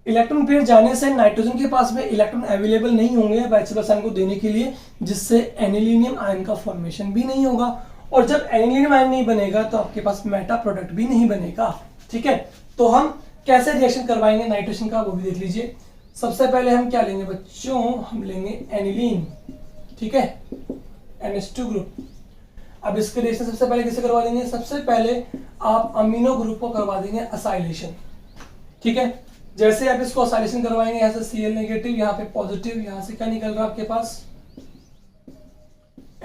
Speaker 1: इलेक्ट्रॉन पेयर जाने से नाइट्रोजन के पास में इलेक्ट्रॉन अवेलेबल नहीं होंगे H प्लस आयन को देने के लिए, जिससे एनिलीनियम आयन का फॉर्मेशन भी नहीं होगा, और जब एनिलीनियम आयन नहीं बनेगा तो आपके पास मेटा प्रोडक्ट भी नहीं बनेगा। ठीक है, तो हम कैसे रिएक्शन करवाएंगे नाइट्रेशन का वो भी देख लीजिए। सबसे पहले हम क्या लेंगे बच्चों? हम लेंगे एनिलीन। ठीक है, NH2 ग्रुप। अब इसके रिएक्शन सबसे पहले किसे करवा देंगे? सबसे पहले आप अमीनो ग्रुप को करवा देंगे असाइलेशन। ठीक है, जैसे आप इसको असाइलेशन करवाएंगे, यहाँ से Cl नेगेटिव, यहाँ पे पॉजिटिव, यहाँ से क्या निकल रहा है आपके पास?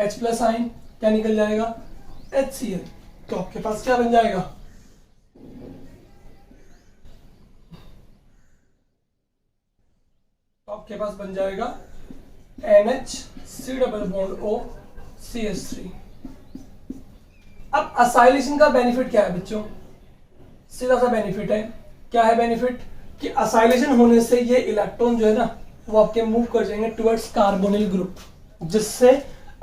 Speaker 1: H plus ion. क्या निकल जाएगा? HCl। तो आपके पास क्या बन जाएगा? तो आपके पास बन जाएगा NH3 double bond O CH3। अब असाइलेशन का बेनिफिट क्या है बच्चों? सीधा सा बेनिफिट है। क्या है बेनिफिट? कि असाइलेशन होने से ये इलेक्ट्रॉन जो है ना वो आपके मूव कर जाएंगे टुवर्ड्स कार्बोनिल ग्रुप, जिससे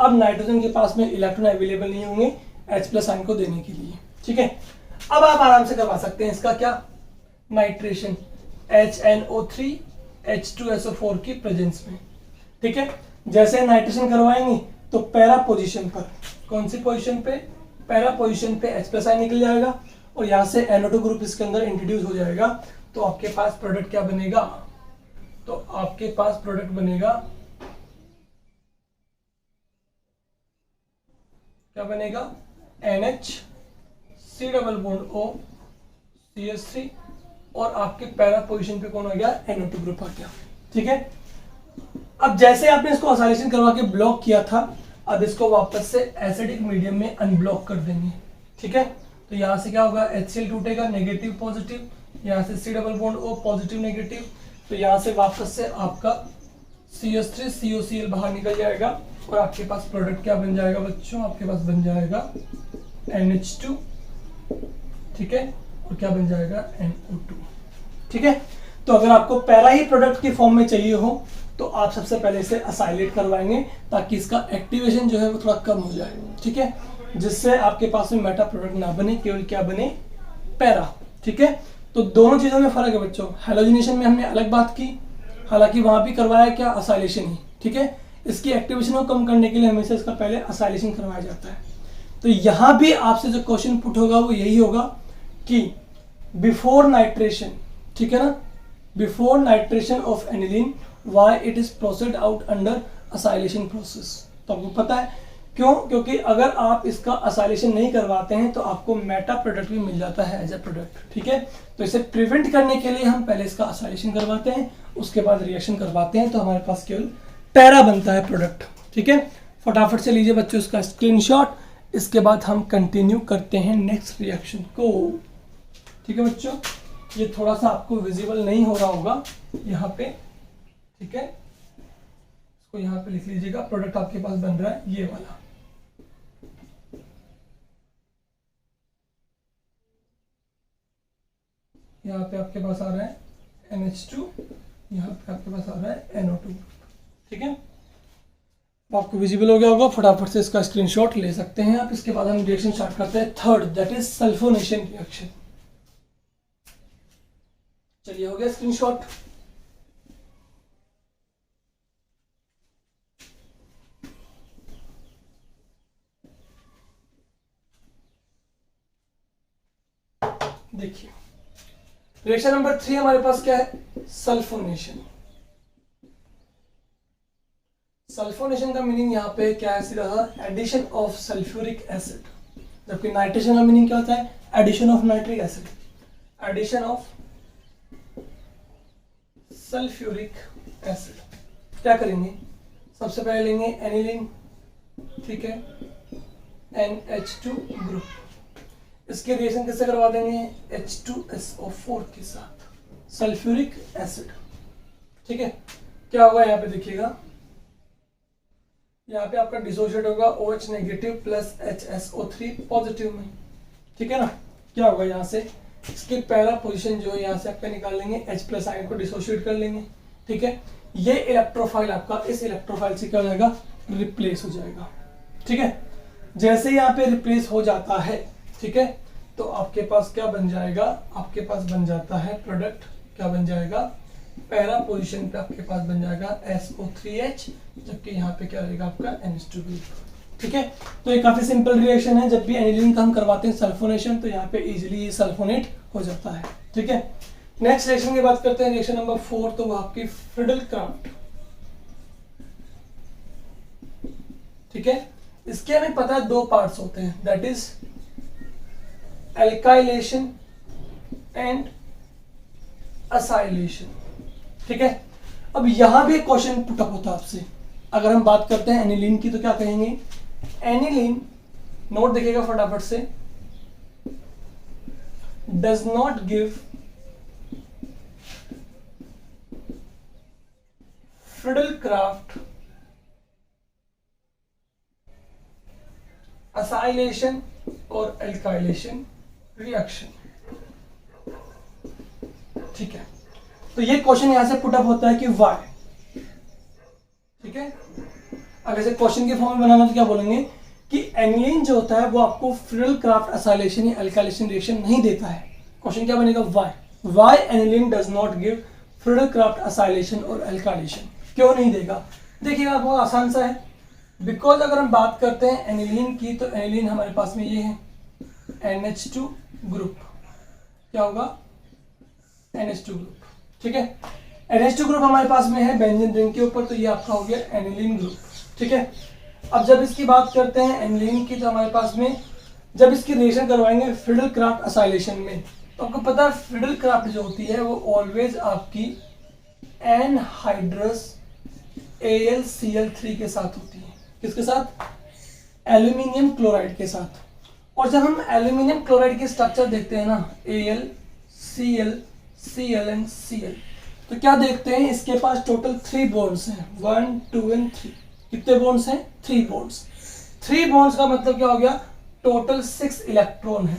Speaker 1: अब नाइट्रोजन के पास में इलेक्ट्रॉन अवेलेबल नहीं होंगे H प्लस आयन को देने के लिए। ठीक है, अब आप आराम से करवा सकते हैं इसका क्या? नाइट्रेशन HNO3 H2SO4 की प्रेजेंस में। ठीक है, जैसे नाइट्रेशन करवाएंगे तो पैरा पोजीशन पर, कौन सी पोजीशन पे? पैरा पोजीशन पे H प्लस आयन निकल जाएगा और यहाँ से NO2 ग्रुप इसके अंदर इंट्रोड्यूस हो जाएगा, तो आपके पास प्रोडक्ट क्या बनेगा? तो आपके पास प्रोडक्ट बनेगा, क्या बनेगा? NH3 double bond O CH3, और आपके पैरा पोजीशन पे कौन आ गया? NO2 ग्रुप आ गया। ठीक है, अब जैसे आपने इसको असाइलेशन करवा के ब्लॉक किया था, अब इसको वापस से एसिडिक मीडियम में अनब्लॉक कर देंगे। ठीक है, तो यहाँ से क्या होगा? HCl टूटेगा, नेगेटिव पॉजिटिव, यहाँ से C double bond O positive negative, तो यहाँ से वापस से आपका CH3 COCl बाहर निकल जाएगा और आपके पास प्रोडक्ट क्या बन जाएगा बच्चों? आपके पास बन जाएगा NH2। ठीक है, और क्या बन जाएगा? NO2। ठीक है, तो अगर आपको पैरा ही प्रोडक्ट की फॉर्म में चाहिए हो तो आप सबसे पहले इसे असाइलेट करवाएंगे ताकि इसका एक्टिवेशन जो है वो थोड़ा कम हो जाए। ठीक है, जिससे आपके पास में मेटा प्रोडक्ट ना बने, केवल क्या बने? पैरा। ठीक है, तो दोनों चीजों में फर्क है बच्चों। हैलोजिनेशन में हमने अलग बात की, हालांकि वहां भी करवाया क्या? असाइलेशन ही। ठीक है, इसकी एक्टिवेशन को कम करने के लिए हमेशा इसका पहले असाइलेशन करवाया जाता है। तो यहां भी आपसे जो क्वेश्चन पुट होगा वो यही होगा कि बिफोर नाइट्रेशन, ठीक है ना, before nitration of aniline why it is processed out under acylation process. तो आपको पता है क्यों, क्योंकि अगर आप इसका असाइलेशन नहीं करवाते हैं तो आपको मेटा प्रोडक्ट भी मिल जाता है एज ए प्रोडक्ट, ठीक है। तो इसे प्रिवेंट करने के लिए हम पहले इसका असाइलेशन करवाते हैं, उसके बाद रिएक्शन करवाते हैं, तो हमारे पास केवल पैरा बनता है प्रोडक्ट, ठीक है। फटाफट से लीजिए बच्चों इसका स्क्रीनशॉट, इसके बाद हम कंटिन्यू करते हैं नेक्स्ट रिएक्शन को, ठीक है बच्चों। ये थोड़ा सा आपको विजिबल नहीं हो रहा होगा यहाँ पे, ठीक है, इसको यहाँ पे लिख लीजिएगा। प्रोडक्ट आपके पास बन रहा है ये वाला, यहाँ पे आपके पास आ रहा है NH2, यहाँ पे आपके पास आ रहा है NO2, ठीक है। आपको विजिबल हो गया होगा, फटाफट से इसका स्क्रीनशॉट ले सकते हैं आप। इसके बाद हम रिएक्शन स्टार्ट करते हैं third, that is sulphonation reaction. चलिए हो गया स्क्रीनशॉट। देखिए रिएक्शन नंबर 3 हमारे पास क्या है, सल्फोनेशन। सल्फोनेशन का मीनिंग यहाँ पे क्या है, सीधा एडिशन ऑफ सल्फ्यूरिक एसिड, जबकि नाइट्रेशन का मीनिंग क्या होता है, addition of nitric acid. Addition of sulphuric acid, क्या करेंगे, सबसे पहले लेंगे एनिलीन, ठीक है, NH2 ग्रुप, इसके रिएक्शन किससे करवा देंगे, H2SO4 के साथ, सल्फ्यूरिक एसिड, ठीक है। क्या होगा यहाँ पे देखिएगा, यहाँ पे आपका डिसोशिएट होगा OH negative plus HSO3 positive में, ठीक है ना। क्या होगा यहाँ से, इसके पहला पोजीशन जो है यहाँ से आपका निकाल लेंगे, H प्लस आयन को डिसोशिएट कर लेंगे, ठीक है। ये इलेक्ट्रोफाइल आपका इस इलेक्ट्रोफाइल से क्या हो जाएगा, रिप्लेस हो जाएगा, ठीक है। जैसे यहाँ पे रिप्लेस हो जाता है, ठीक है, तो आपके पास क्या बन जाएगा, आपके पास बन जाता है प्रोडक्ट, क्या बन जाएगा, पहला पोजीशन पे आपके पास बन जाएगा SO3H, जबकि यहाँ पे क्या रहेगा आपका NH2 ग्रुप, ठीक है। तो ये काफी सिंपल रिएक्शन है, जब भी एनिलीन का हम करवाते हैं सल्फोनेशन तो यहाँ पे इजीली ये सल्फोनेट हो जाता है, ठीक है। नेक्स्ट रिएक्शन की बात करते हैं, रिएक्शन नंबर 4, तो वो आपकी फ्रिडल क्राफ्ट, ठीक है। इसके हमें पता है दो पार्ट्स होते हैं, that is alkylation and acylation, ठीक है। अब यहां भी एक क्वेश्चन पुटअप होता है आपसे, अगर हम बात करते हैं एनिलीन की तो क्या कहेंगे, एनिलीन, नोट देखिएगा फटाफट से, does not give Friedel Crafts acylation और एल्काइलेशन रिएक्शन, ठीक है। तो ये क्वेश्चन यहां से पुटअप होता है कि व्हाई, ठीक है। अगर इसे क्वेश्चन के फॉर्म में बनाना तो क्या बोलेंगे कि एनिलीन जो होता है वो आपको फ्रिडल क्राफ्ट असाइलेशन या एल्काइलेशन रिएक्शन नहीं देता है। क्वेश्चन क्या बनेगा, why aniline does not give Friedel Crafts acylation और एल्काइलेशन, क्यों नहीं देगा। देखिएगा बहुत आसान सा है, बिकॉज अगर हम बात करते हैं एनिलीन की तो एनिलीन हमारे पास में ये है NH2 ग्रुप, क्या होगा, NH2 ग्रुप, ठीक है। NH2 ग्रुप हमारे पास में है बेंजीन रिंग के ऊपर, तो ये आपका हो गया एनिलीन ग्रुप, ठीक है। अब जब इसकी बात करते हैं एनिलीन की, तो हमारे पास में जब इसकी रिएक्शन करवाएंगे फ्रिडल क्राफ्ट असाइलेशन में, तो आपको पता है फ्रिडल क्राफ्ट जो होती है वो ऑलवेज आपकी एनहाइड्रस AlCl3 के साथ होती है, किसके साथ, एल्यूमिनियम क्लोराइड के साथ। और जब हम एल्यूमिनियम क्लोराइड की स्ट्रक्चर देखते हैं ना, AlCl Cl and Cl, तो क्या देखते हैं, इसके पास टोटल 3 बॉन्ड्स हैं, 1 2 and 3। कितने बॉन्ड्स हैं, 3 बॉन्ड्स। 3 बॉन्ड्स का मतलब क्या हो गया, टोटल 6 इलेक्ट्रॉन है।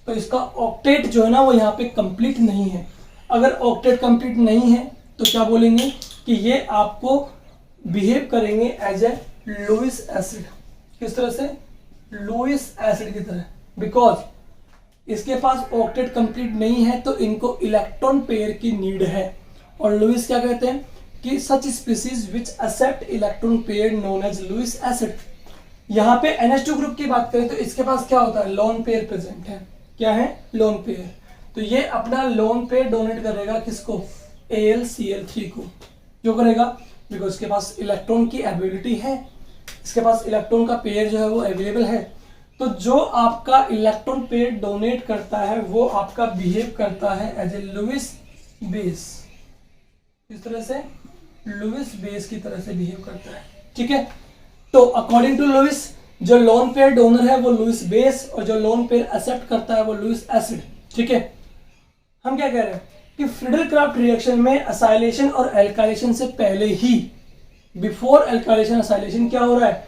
Speaker 1: तो इसका ऑक्टेट जो है ना वो यहाँ पे कंप्लीट नहीं है। अगर ऑक्टेट कंप्लीट नहीं है तो क्या बोलेंगे कि ये आपको बिहेव करेंगे एज ए लुईस एसिड। किस तरह से, लुईस एसिड की तरह, बिकॉज इसके पास ऑक्टेट कंप्लीट नहीं है तो इनको इलेक्ट्रॉन पेयर की नीड है। और लुईस क्या कहते हैं कि such species which accept electron pair known as Lewis acid. यहाँ पे NH2 ग्रुप की बात करें तो इसके पास क्या होता है, लोन पेयर प्रेजेंट है। क्या है, लोन पेयर। तो ये अपना लोन पेयर डोनेट करेगा किसको, AlCl3 को, क्यों करेगा? बिकॉज इसके पास इलेक्ट्रॉन की एबिलिटी है, इसके पास इलेक्ट्रॉन का पेयर जो है वो अवेलेबल है। तो जो आपका इलेक्ट्रॉन पेयर डोनेट करता है वो आपका बिहेव करता है एज ए लुईस बेस। इस तरह से लुईस बेस की तरह से बिहेव करता है, ठीक है। तो अकॉर्डिंग टू लुईस, जो लोन पेयर डोनर है वो लुईस बेस और जो लोन पेयर एक्सेप्ट करता है वो लुईस एसिड, ठीक है। हम क्या कह रहे हैं कि फ्रीडल क्राफ्ट रिएक्शन में असाइलेशन और एल्काइलेशन से पहले ही, बिफोर एल्काइलेशन असाइलेशन, क्या हो रहा है?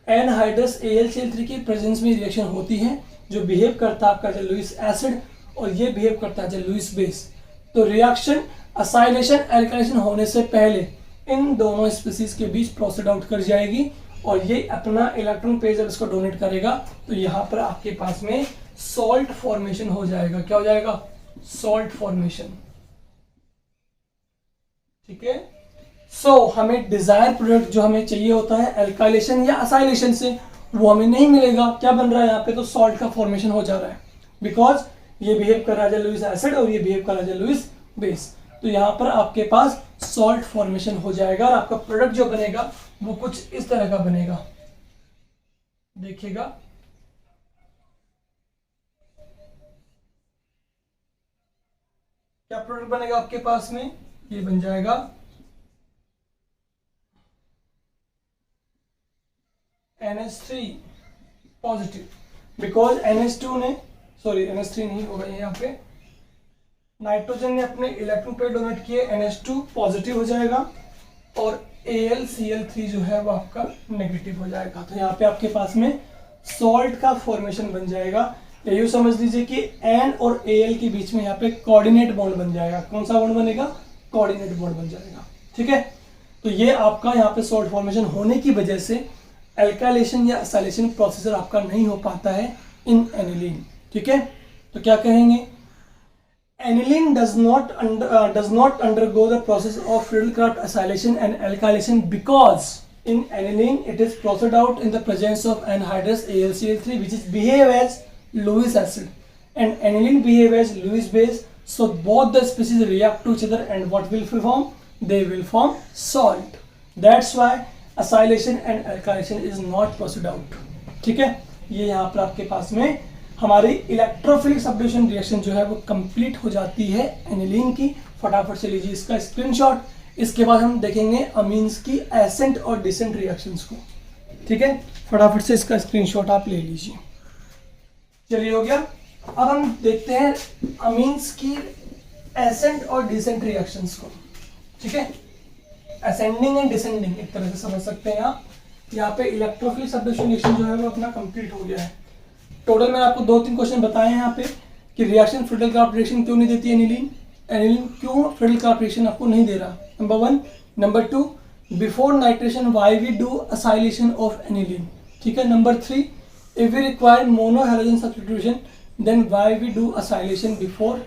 Speaker 1: एनहाइड्रस AlCl3 की प्रेजेंस में रिएक्शन होती है जो बिहेव करता है आपका एज लुईस एसिड और ये बिहेव करता है एज लुईस बेस। तो रिएक्शन असाइलेशन एल्काइलेशन होने से पहले इन दोनों स्पीसीज के बीच प्रोसीड आउट कर जाएगी और ये अपना इलेक्ट्रॉन पेयर जब इसको डोनेट करेगा तो यहाँ पर आपके पास में सॉल्ट फॉर्मेशन हो जाएगा। क्या हो जाएगा? सॉल्ट फॉर्मेशन, ठीक है। सो हमें डिजायर प्रोडक्ट जो हमें चाहिए होता है एल्काइलेशन या असाइलेशन से, वो हमें नहीं मिलेगा। क्या बन रहा है यहाँ पे? तो सॉल्ट का फॉर्मेशन हो जा रहा है, बिकॉज ये बिहेव कर रहा है लुईस एसिड और ये बिहेव कर रहा है लुईस बेस। तो यहाँ पर आपके पास सॉल्ट फॉर्मेशन हो जाएगा और आपका प्रोडक्ट जो बनेगा वो कुछ इस तरह का बनेगा, देखिएगा। क्या प्रोडक्ट बनेगा आपके पास में? ये बन जाएगा NH3 पॉजिटिव, बिकॉज NH2 ने, सॉरी NH3 नहीं होगा यहाँ पे, नाइट्रोजन ने अपने इलेक्ट्रॉन पेयर डोनेट किए, NH2 पॉजिटिव हो जाएगा और AlCl3 जो है वो आपका नेगेटिव हो जाएगा। तो यहाँ पे आपके पास में सॉल्ट का फॉर्मेशन बन जाएगा। यूँ समझ लीजिए कि N और Al के बीच में यहाँ पे कोऑर्डिनेट बॉन्ड बन जाएगा। कौन सा बॉन्ड बनेगा? कोऑर्डिनेट बॉन्ड बन जाएगा, ठीक है। तो ये आपका यहाँ पे सॉल्ट फॉर्मेशन होने की वजह से एल्काइलेशन या असाइलेशन प्रोसीजर आपका नहीं हो पाता है इन एनिलीन, ठीक है। तो क्या कहेंगे? Aniline does not undergo the process of Friedel craft acylation and alkylation because in aniline it is processed out in the presence of anhydrous AlCl3 which is behave as Lewis acid and aniline behave as Lewis base. So both the species react to each other and what will form? They will form salt. That's why acylation and alkylation is not processed out. ठीक है, ये यहाँ पर आपके पास में हमारी electrophilic subdivision reaction जो है वो कंप्लीट हो जाती है एनिलीन की। फटाफट से लीजिए इसका स्क्रीनशॉट। इसके बाद हम देखेंगे अमीन्स की एसेंट और डिसेंट रिएक्शंस को, ठीक है। फटाफट से इसका स्क्रीनशॉट आप ले लीजिए। चलिए हो गया। अब हम देखते हैं अमीन्स की एसेंट और डिसेंट रिएक्शंस को, ठीक है। असेंडिंग एंड डिसेंडिंग एक तरह से समझ सकते हैं आप। यहाँ पे इलेक्ट्रोफिलिक सबडिविजन रिएक्शन जो है वो अपना कंप्लीट हो गया है। टोटल मैंने आपको 2-3 क्वेश्चन बताए हैं यहाँ पे कि रिएक्शन फ्रीडल क्राफ्ट रिएक्शन क्यों नहीं देती एनिलीन, एनिलीन क्यों फ्रीडल क्राफ्ट रिएक्शन आपको नहीं दे रहा, number 1। Number 2, before nitration why we do acylation of aniline, ठीक है। Number 3, if we require mono halogen substitution then why we do acylation before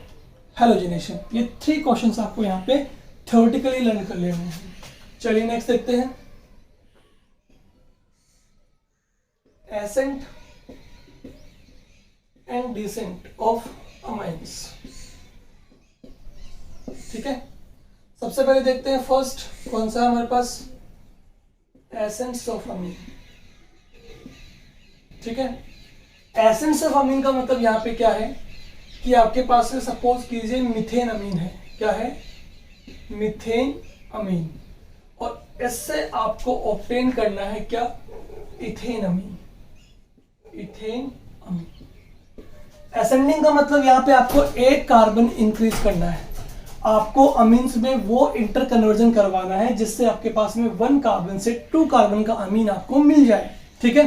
Speaker 1: halogenation. ये 3 क्वेश्चंस आपको यहाँ पे थ्योरेटिकली लर्न कर लेने हैं। चलिए नेक्स्ट देखते हैं ascent and descent of amines, ठीक है। सबसे पहले देखते हैं फर्स्ट कौन सा हमारे पास, एसेंस ऑफ अमीन, ठीक है। एसेंस ऑफ अमीन का मतलब यहाँ पे क्या है कि आपके पास से सपोज कीजिए मिथेन अमीन है, क्या है, मिथेन अमीन, और इससे आपको ऑब्टेन करना है क्या, इथेन अमीन, इथेन अमीन। एसेंडिंग का मतलब यहाँ पे आपको एक कार्बन इंक्रीज करना है, आपको अमीन्स में वो इंटर कन्वर्जन करवाना है जिससे आपके पास में 1 कार्बन से 2 कार्बन का अमीन आपको मिल जाए, ठीक है।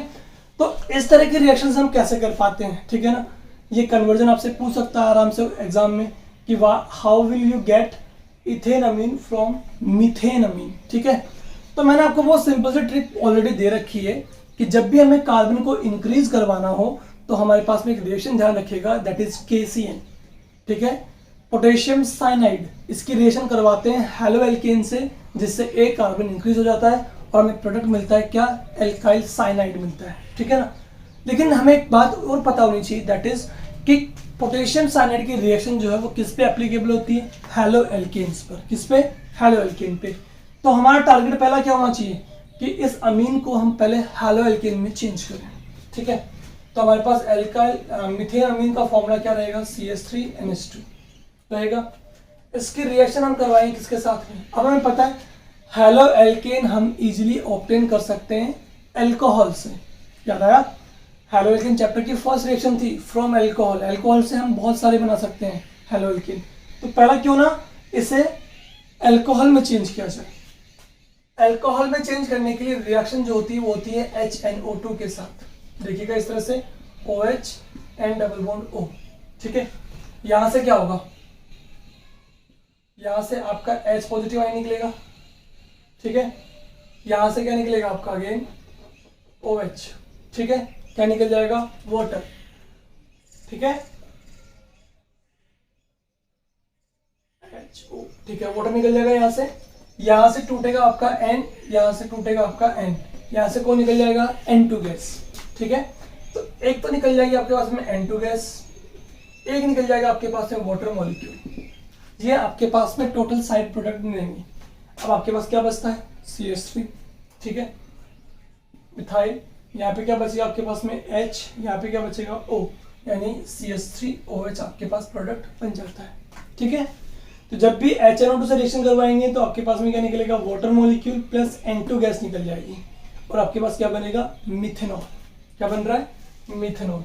Speaker 1: तो इस तरह के रिएक्शंस हम कैसे कर पाते हैं, ठीक है ना। ये कन्वर्जन आपसे पूछ सकता है आराम से एग्जाम में कि how will you get ethane amine from methane amine, ठीक है। तो मैंने आपको बहुत सिंपल सी ट्रिक ऑलरेडी दे रखी है कि जब भी हमें कार्बन को इंक्रीज करवाना हो तो हमारे पास में एक रिएक्शन ध्यान रखिएगा, दैट इज KCN, ठीक है, पोटेशियम साइनाइड। इसकी रिएक्शन करवाते हैं हेलो एल्केन से जिससे एक कार्बन इंक्रीज हो जाता है और हमें प्रोडक्ट मिलता है क्या, एल्काइल साइनाइड मिलता है, ठीक है ना। लेकिन हमें एक बात और पता होनी चाहिए, दैट इज कि पोटेशियम साइनाइड की रिएक्शन जो है वो किस पे एप्लीकेबल होती है, हेलो एल्केन्स पर। किस पे, हेलो एल्केन पे। तो हमारा टारगेट पहला क्या होना चाहिए कि इस अमीन को हम पहले हैलो एल्केन में चेंज करें, ठीक है। तो हमारे पास एल्काइल मीथेन अमीन का फॉर्मूला क्या रहेगा, CH3NH2 रहेगा। इसकी रिएक्शन हम करवाएंगे किसके साथ में, अब हमें पता है हैलो एल्केन हम इजीली ऑब्टेन कर सकते हैं अल्कोहल से। याद आया, हैलो एल्केन चैप्टर की फर्स्ट रिएक्शन थी फ्रॉम अल्कोहल, अल्कोहल से हम बहुत सारे बना सकते हैं हैलो एल्केन। तो पहला क्यों ना इसे अल्कोहल में चेंज किया जाए। अल्कोहल में चेंज करने के लिए रिएक्शन जो होती है वो होती है HNO2 के साथ, देखिएगा इस तरह से OH N double bond O, ठीक है। यहां से क्या होगा, यहां से आपका H पॉजिटिव आयन निकलेगा, ठीक है। यहां से क्या निकलेगा आपका अगेन OH, ठीक है। क्या निकल जाएगा, वाटर, ठीक है, HO, ठीक है, वाटर निकल जाएगा यहां से टूटेगा आपका N, यहां से टूटेगा आपका N, यहां से कौन निकल जाएगा N2 गैस, ठीक है। तो एक तो निकल जाएगी आपके पास में N2 गैस, एक निकल जाएगा आपके पास में वाटर मॉलिक्यूल। ये आपके पास में टोटल साइड प्रोडक्ट मिलेंगे। अब आपके पास क्या बचता है, CH3, ठीक है, मिथाइल। यहाँ पे क्या बचेगा आपके पास में H, यहाँ पे क्या बचेगा O, यानी CH3OH आपके पास प्रोडक्ट बन जाता है, ठीक है। तो जब भी HNO2 से रिएक्शन करवाएंगे तो आपके पास में क्या निकलेगा, water molecule plus N2 gas निकल जाएगी और आपके पास क्या बनेगा, मिथेनॉल। क्या बन रहा है, मिथेनॉल।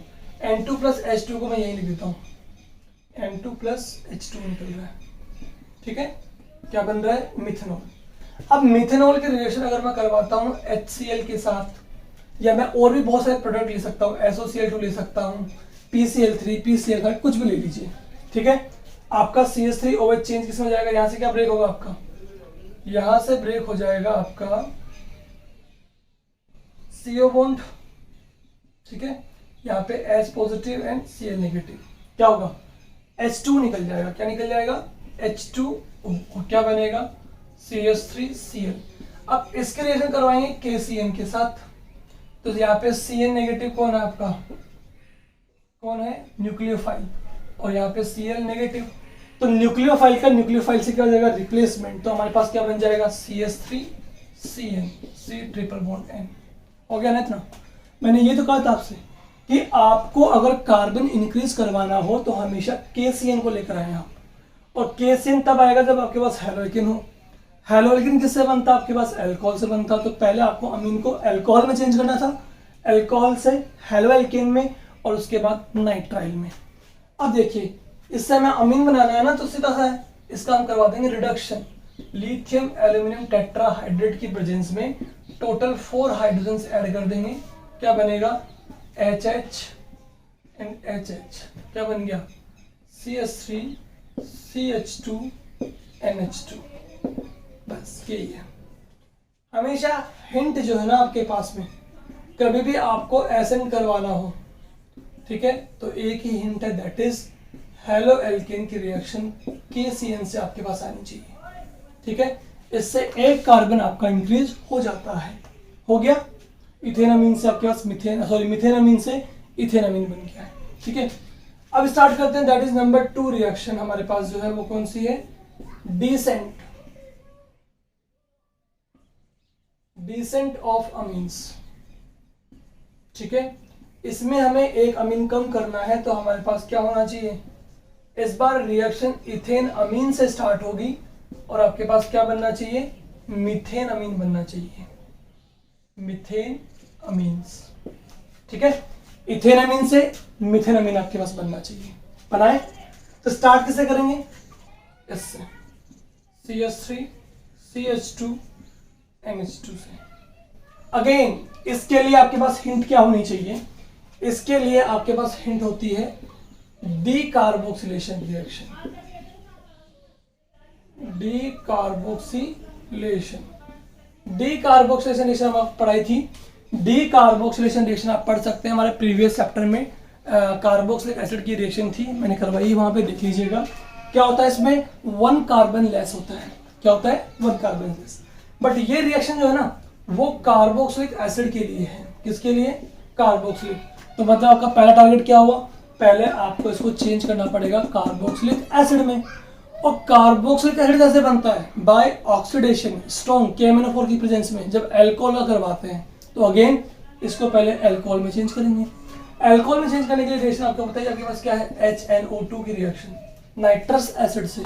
Speaker 1: N2 प्लस H2 को मैं यही लिख देता हूँ, N2 प्लस H2 निकल रहा है, ठीक है। क्या बन रहा है, मिथेनॉल। अब मिथेनॉल के रिएक्शन अगर मैं करवाता हूँ HCl के साथ, या मैं और भी बहुत सारे प्रोडक्ट ले सकता हूँ, SOCl2 ले सकता हूँ, PCl3, PCl5, कुछ भी ले लीजिए, ठीक है। आपका CH3OH चेंज किसमें जाएगा, यहाँ से क्या ब्रेक होगा आपका, यहाँ से ब्रेक हो जाएगा आपका CO बॉन्ड, ठीक है। यहाँ पे H positive and Cl negative, क्या होगा, H2 निकल जाएगा। क्या निकल जाएगा, H2, और क्या बनेगा, CH3Cl। अब इसके रिएक्शन करवाएंगे KCN के साथ, तो यहाँ पे Cn नेगेटिव कौन है आपका, कौन है, न्यूक्लियोफाइल, और यहाँ पे Cl नेगेटिव। तो न्यूक्लियोफाइल का न्यूक्लियोफाइल से क्या हो जाएगा, रिप्लेसमेंट। तो हमारे पास क्या बन जाएगा, CH3Cn, C triple bond N, हो गया ना इतना। मैंने ये तो कहा था आपसे कि आपको अगर कार्बन इंक्रीज करवाना हो तो हमेशा KCN को लेकर आए आप, और KCN तब आएगा जब आपके पास हैलो एल्केन हो। हैलो एल्केन किससे बनता है, आपके पास अल्कोहल से बनता। तो पहले आपको अमीन को अल्कोहल में चेंज करना था, अल्कोहल से हैलो एल्केन में, और उसके बाद नाइट्राइल में। अब देखिए इससे हमें अमीन बनाना है ना, तो सीधा सा है, इसका हम करवा देंगे रिडक्शन। लिथियम एल्यूमिनियम टेट्राहाइड्रेट की प्रेजेंस में टोटल 4 हाइड्रोजन ऐड कर देंगे। क्या बनेगा, HH एंड HH, क्या बन गया, CH3 CH2 NH2। बस यही है। हमेशा हिंट जो है ना आपके पास में, कभी भी आपको एसेंड करवाना हो, ठीक है, तो एक ही हिंट है, दैट इज हैलो एल्केन की रिएक्शन KCN से आपके पास आनी चाहिए, ठीक है। इससे एक कार्बन आपका इंक्रीज हो जाता है। हो गया, इथेन अमीन से आपके पास मिथेन अमीन से इथेन अमीन बन गया है, ठीक है। अब स्टार्ट करते हैं, दैट इज नंबर 2 रिएक्शन हमारे पास जो है वो कौन सी है, डिसेंट ऑफ अमीन्स, ठीक है। इसमें हमें एक अमीन कम करना है, तो हमारे पास क्या होना चाहिए, इस बार रिएक्शन इथेन अमीन से स्टार्ट होगी और आपके पास क्या बनना चाहिए, मीथेन अमीन बनना चाहिए, मीथेन अमीन्स, ठीक है। इथेन अमीन से मीथेन अमीन आपके पास बनना चाहिए। बनाए तो स्टार्ट किसे करेंगे, इससे CH3 CH2 NH2 से। अगेन इसके लिए आपके पास हिंट क्या होनी चाहिए, इसके लिए आपके पास हिंट होती है डीकार्बोक्सिलेशन रिएक्शन। डीकार्बोक्सिलेशन रिएक्शन हम पढ़ाई थी। डीकार्बोक्सिलेशन रिएक्शन आप पढ़ सकते हैं, हमारे प्रीवियस चैप्टर में कार्बोक्सिलिक एसिड की रिएक्शन थी, मैंने करवाई, वहां पे देख लीजिएगा। क्या होता है इसमें, 1 कार्बन लेस होता है। क्या होता है, 1 कार्बन लेस। बट ये रिएक्शन जो है ना वो कार्बोक्सिलिक एसिड के लिए है। किसके लिए, कार्बोक्सिलिक। तो मतलब आपका पहला टारगेट क्या हुआ, पहले आपको इसको चेंज करना पड़ेगा कार्बोक्सिलिक एसिड में। और कार्बोक्सिलिक एसिड कैसे बनता है? बाय ऑक्सीडेशन स्ट्रॉन्ग KMnO4 की प्रेजेंस में। जब अल्कोहल का करवाते हैं तो अगेन इसको पहले अल्कोहल में चेंज करेंगे। अल्कोहल में चेंज करने के लिए रिएक्शन आपको पता है आपके पास क्या है, HNO2 की रिएक्शन नाइट्रस एसिड से।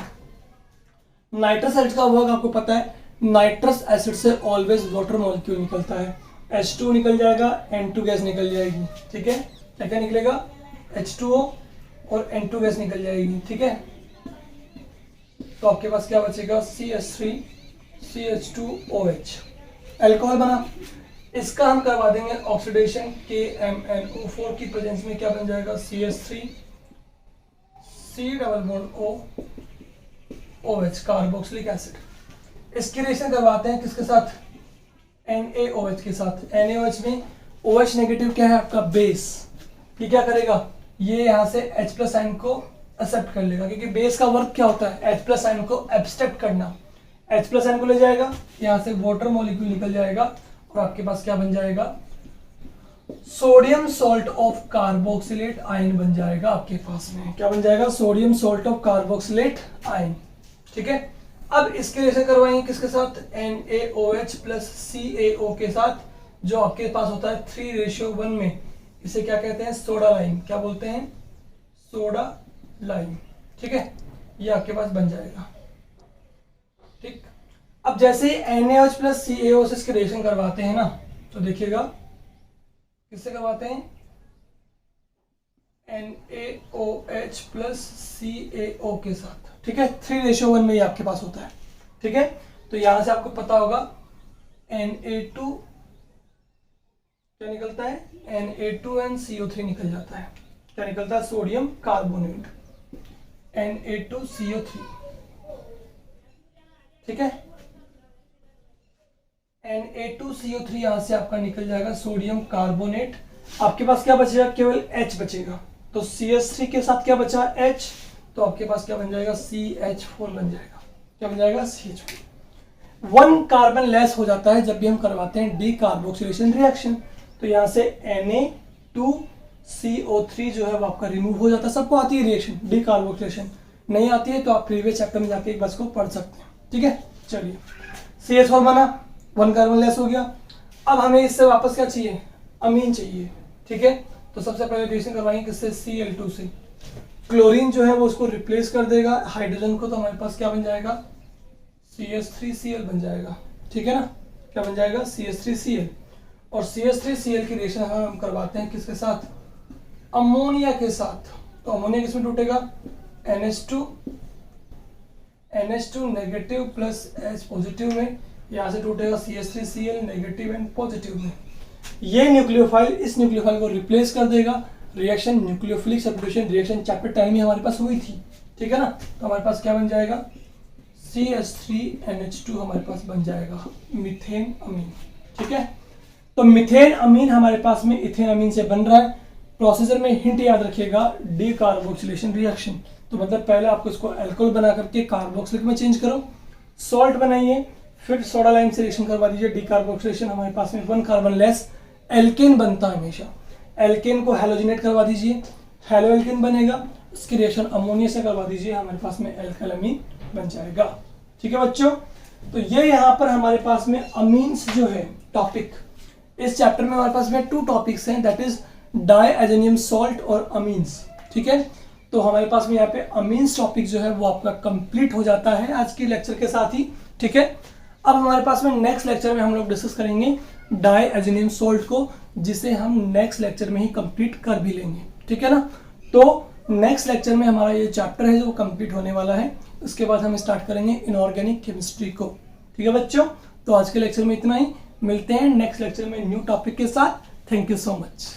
Speaker 1: नाइट्रस एसिड का वर्क आपको पता है, नाइट्रस एसिड से ऑलवेज वाटर मॉलिक्यूल निकलता है, H2 निकल जाएगा, N2 गैस निकल जाएगी, ठीक है। क्या क्या निकलेगा? H2O और N2 गैस निकल जाएगी, ठीक है। तो आपके पास क्या बचेगा? CH3 CH2OH, अल्कोहल बना। इसका हम करवा देंगे ऑक्सीडेशन KMnO4 की प्रेजेंस में। क्या बन जाएगा? CH3 C≡OH, carboxylic acid. इसकी रिएक्शन करवाते हैं किसके साथ? NaOH के साथ। NaOH में OH नेगेटिव क्या है आपका? बेस। ये क्या करेगा? ये यहाँ से H+ आयन को एक्सेप्ट कर लेगा, क्योंकि बेस का वर्क क्या होता है? H+ आयन को एब्स्ट्रैक्ट करना। H+ आयन को ले जाएगा, यहाँ से वाटर मॉलिक्यूल निकल जाएगा और आपके पास क्या बन जाएगा? Sodium salt of carboxylate ion बन जाएगा आपके पास में। क्या बन जाएगा? Sodium salt of carboxylate ion, ठीक है। अब इसके रिएक्शन करवाएंगे किसके साथ? NaOH प्लस CaO के साथ, जो आपके पास होता है 3:1 में। इसे क्या कहते हैं? Soda lime. क्या बोलते हैं? सोडा लाइम, ठीक है। ये आपके पास बन जाएगा, ठीक। अब जैसे ही NaOH प्लस CaO से इसके रिएक्शन करवाते हैं ना, तो देखिएगा किससे करवाते हैं? NaOH प्लस CaO के साथ, ठीक है। 3:1 में ये आपके पास होता है, ठीक है। तो यहां से आपको पता होगा Na2 क्या निकलता है? Na2NCO3 निकल जाता है। क्या निकलता है? सोडियम कार्बोनेट, Na2CO3, ठीक है। Na2CO3 यहां से आपका निकल जाएगा, सोडियम कार्बोनेट। आपके पास क्या बचेगा? केवल H बचेगा। तो CH3 के साथ क्या बचा? H। तो आपके पास क्या बन जाएगा? CH4 बन जाएगा। क्या बन जाएगा? CH4। 1 कार्बन लेस हो जाता है जब भी हम करवाते हैं डीकार्बोक्सिलेशन रिएक्शन। तो यहाँ से Na2CO3 जो है वो आपका रिमूव हो जाता है। सबको आती है रिएक्शन डीकार्बोक्सिलेशन, नहीं आती है तो आप प्रीवियस चैप्टर में जाके एक बार को पढ़ सकते हैं, ठीक है। चलिए, CH4 बना, 1 कार्बन लेस हो गया। अब हमें इससे वापस क्या चाहिए? अमीन चाहिए, ठीक है। तो सबसे पहले रिएक्शन करवाएंगे किससे? Cl2 से। क्लोरीन जो है वो उसको रिप्लेस कर देगा हाइड्रोजन को, तो हमारे पास क्या बन जाएगा? CH3Cl बन जाएगा, ठीक है ना। क्या बन जाएगा? CH3Cl। और CH3Cl की रिएक्शन हम करवाते हैं किसके साथ? अमोनिया के साथ। तो अमोनिया किसमें टूटेगा? NH2 negative plus H positive में। यहाँ से टूटेगा CH3Cl नेगेटिव एंड पॉजिटिव में। ये न्यूक्लियोफाइल इस न्यूक्लियोफाइल को रिप्लेस कर देगा। Reaction nucleophilic substitution reaction chapter 10 में हमारे पास हुई थी, ठीक है ना। तो हमारे पास क्या बन जाएगा? CH3NH2 हमारे पास बन जाएगा मीथेन अमीन, ठीक है। तो मीथेन अमीन हमारे पास में इथेन अमीन से बन रहा है। प्रोसीजर में हिंट याद रखिएगा, डीकार्बोक्सिलेशन रिएक्शन। तो मतलब पहले आपको इसको अल्कोहल बना करके कार्बोक्सिलिक में चेंज करो, सॉल्ट बनाइए, फिर सोडा लाइम से रिएक्शन करवा दीजिए। डीकार्बोक्सिलेशन हमारे पास में 1 कार्बन लेस एल्केन बनता है हमेशा। एल्केन को हैलोजिनेट करवा दीजिए, हेलो एल्केन बनेगा। इसकी रिएक्शन अमोनिया से करवा दीजिए, हमारे पास में एल्काइल अमीन बन जाएगा, ठीक है बच्चों। तो ये यहाँ पर हमारे पास में अमीन्स जो है टॉपिक, इस चैप्टर में हमारे पास में 2 टॉपिक्स हैं, दैट इज डायएजेनियम सॉल्ट और अमीन्स, ठीक है। तो हमारे पास में यहाँ पे अमीन्स टॉपिक जो है वो आपका कंप्लीट हो जाता है आज के लेक्चर के साथ ही, ठीक है। अब हमारे पास में नेक्स्ट लेक्चर में हम लोग डिस्कस करेंगे डायएजेनियम सॉल्ट को, जिसे हम नेक्स्ट लेक्चर में ही कंप्लीट कर भी लेंगे, ठीक है ना। तो नेक्स्ट लेक्चर में हमारा ये चैप्टर है जो कंप्लीट होने वाला है। उसके बाद हम स्टार्ट करेंगे इनऑर्गेनिक केमिस्ट्री को, ठीक है बच्चों। तो आज के लेक्चर में इतना ही, मिलते हैं नेक्स्ट लेक्चर में न्यू टॉपिक के साथ। Thank you so much.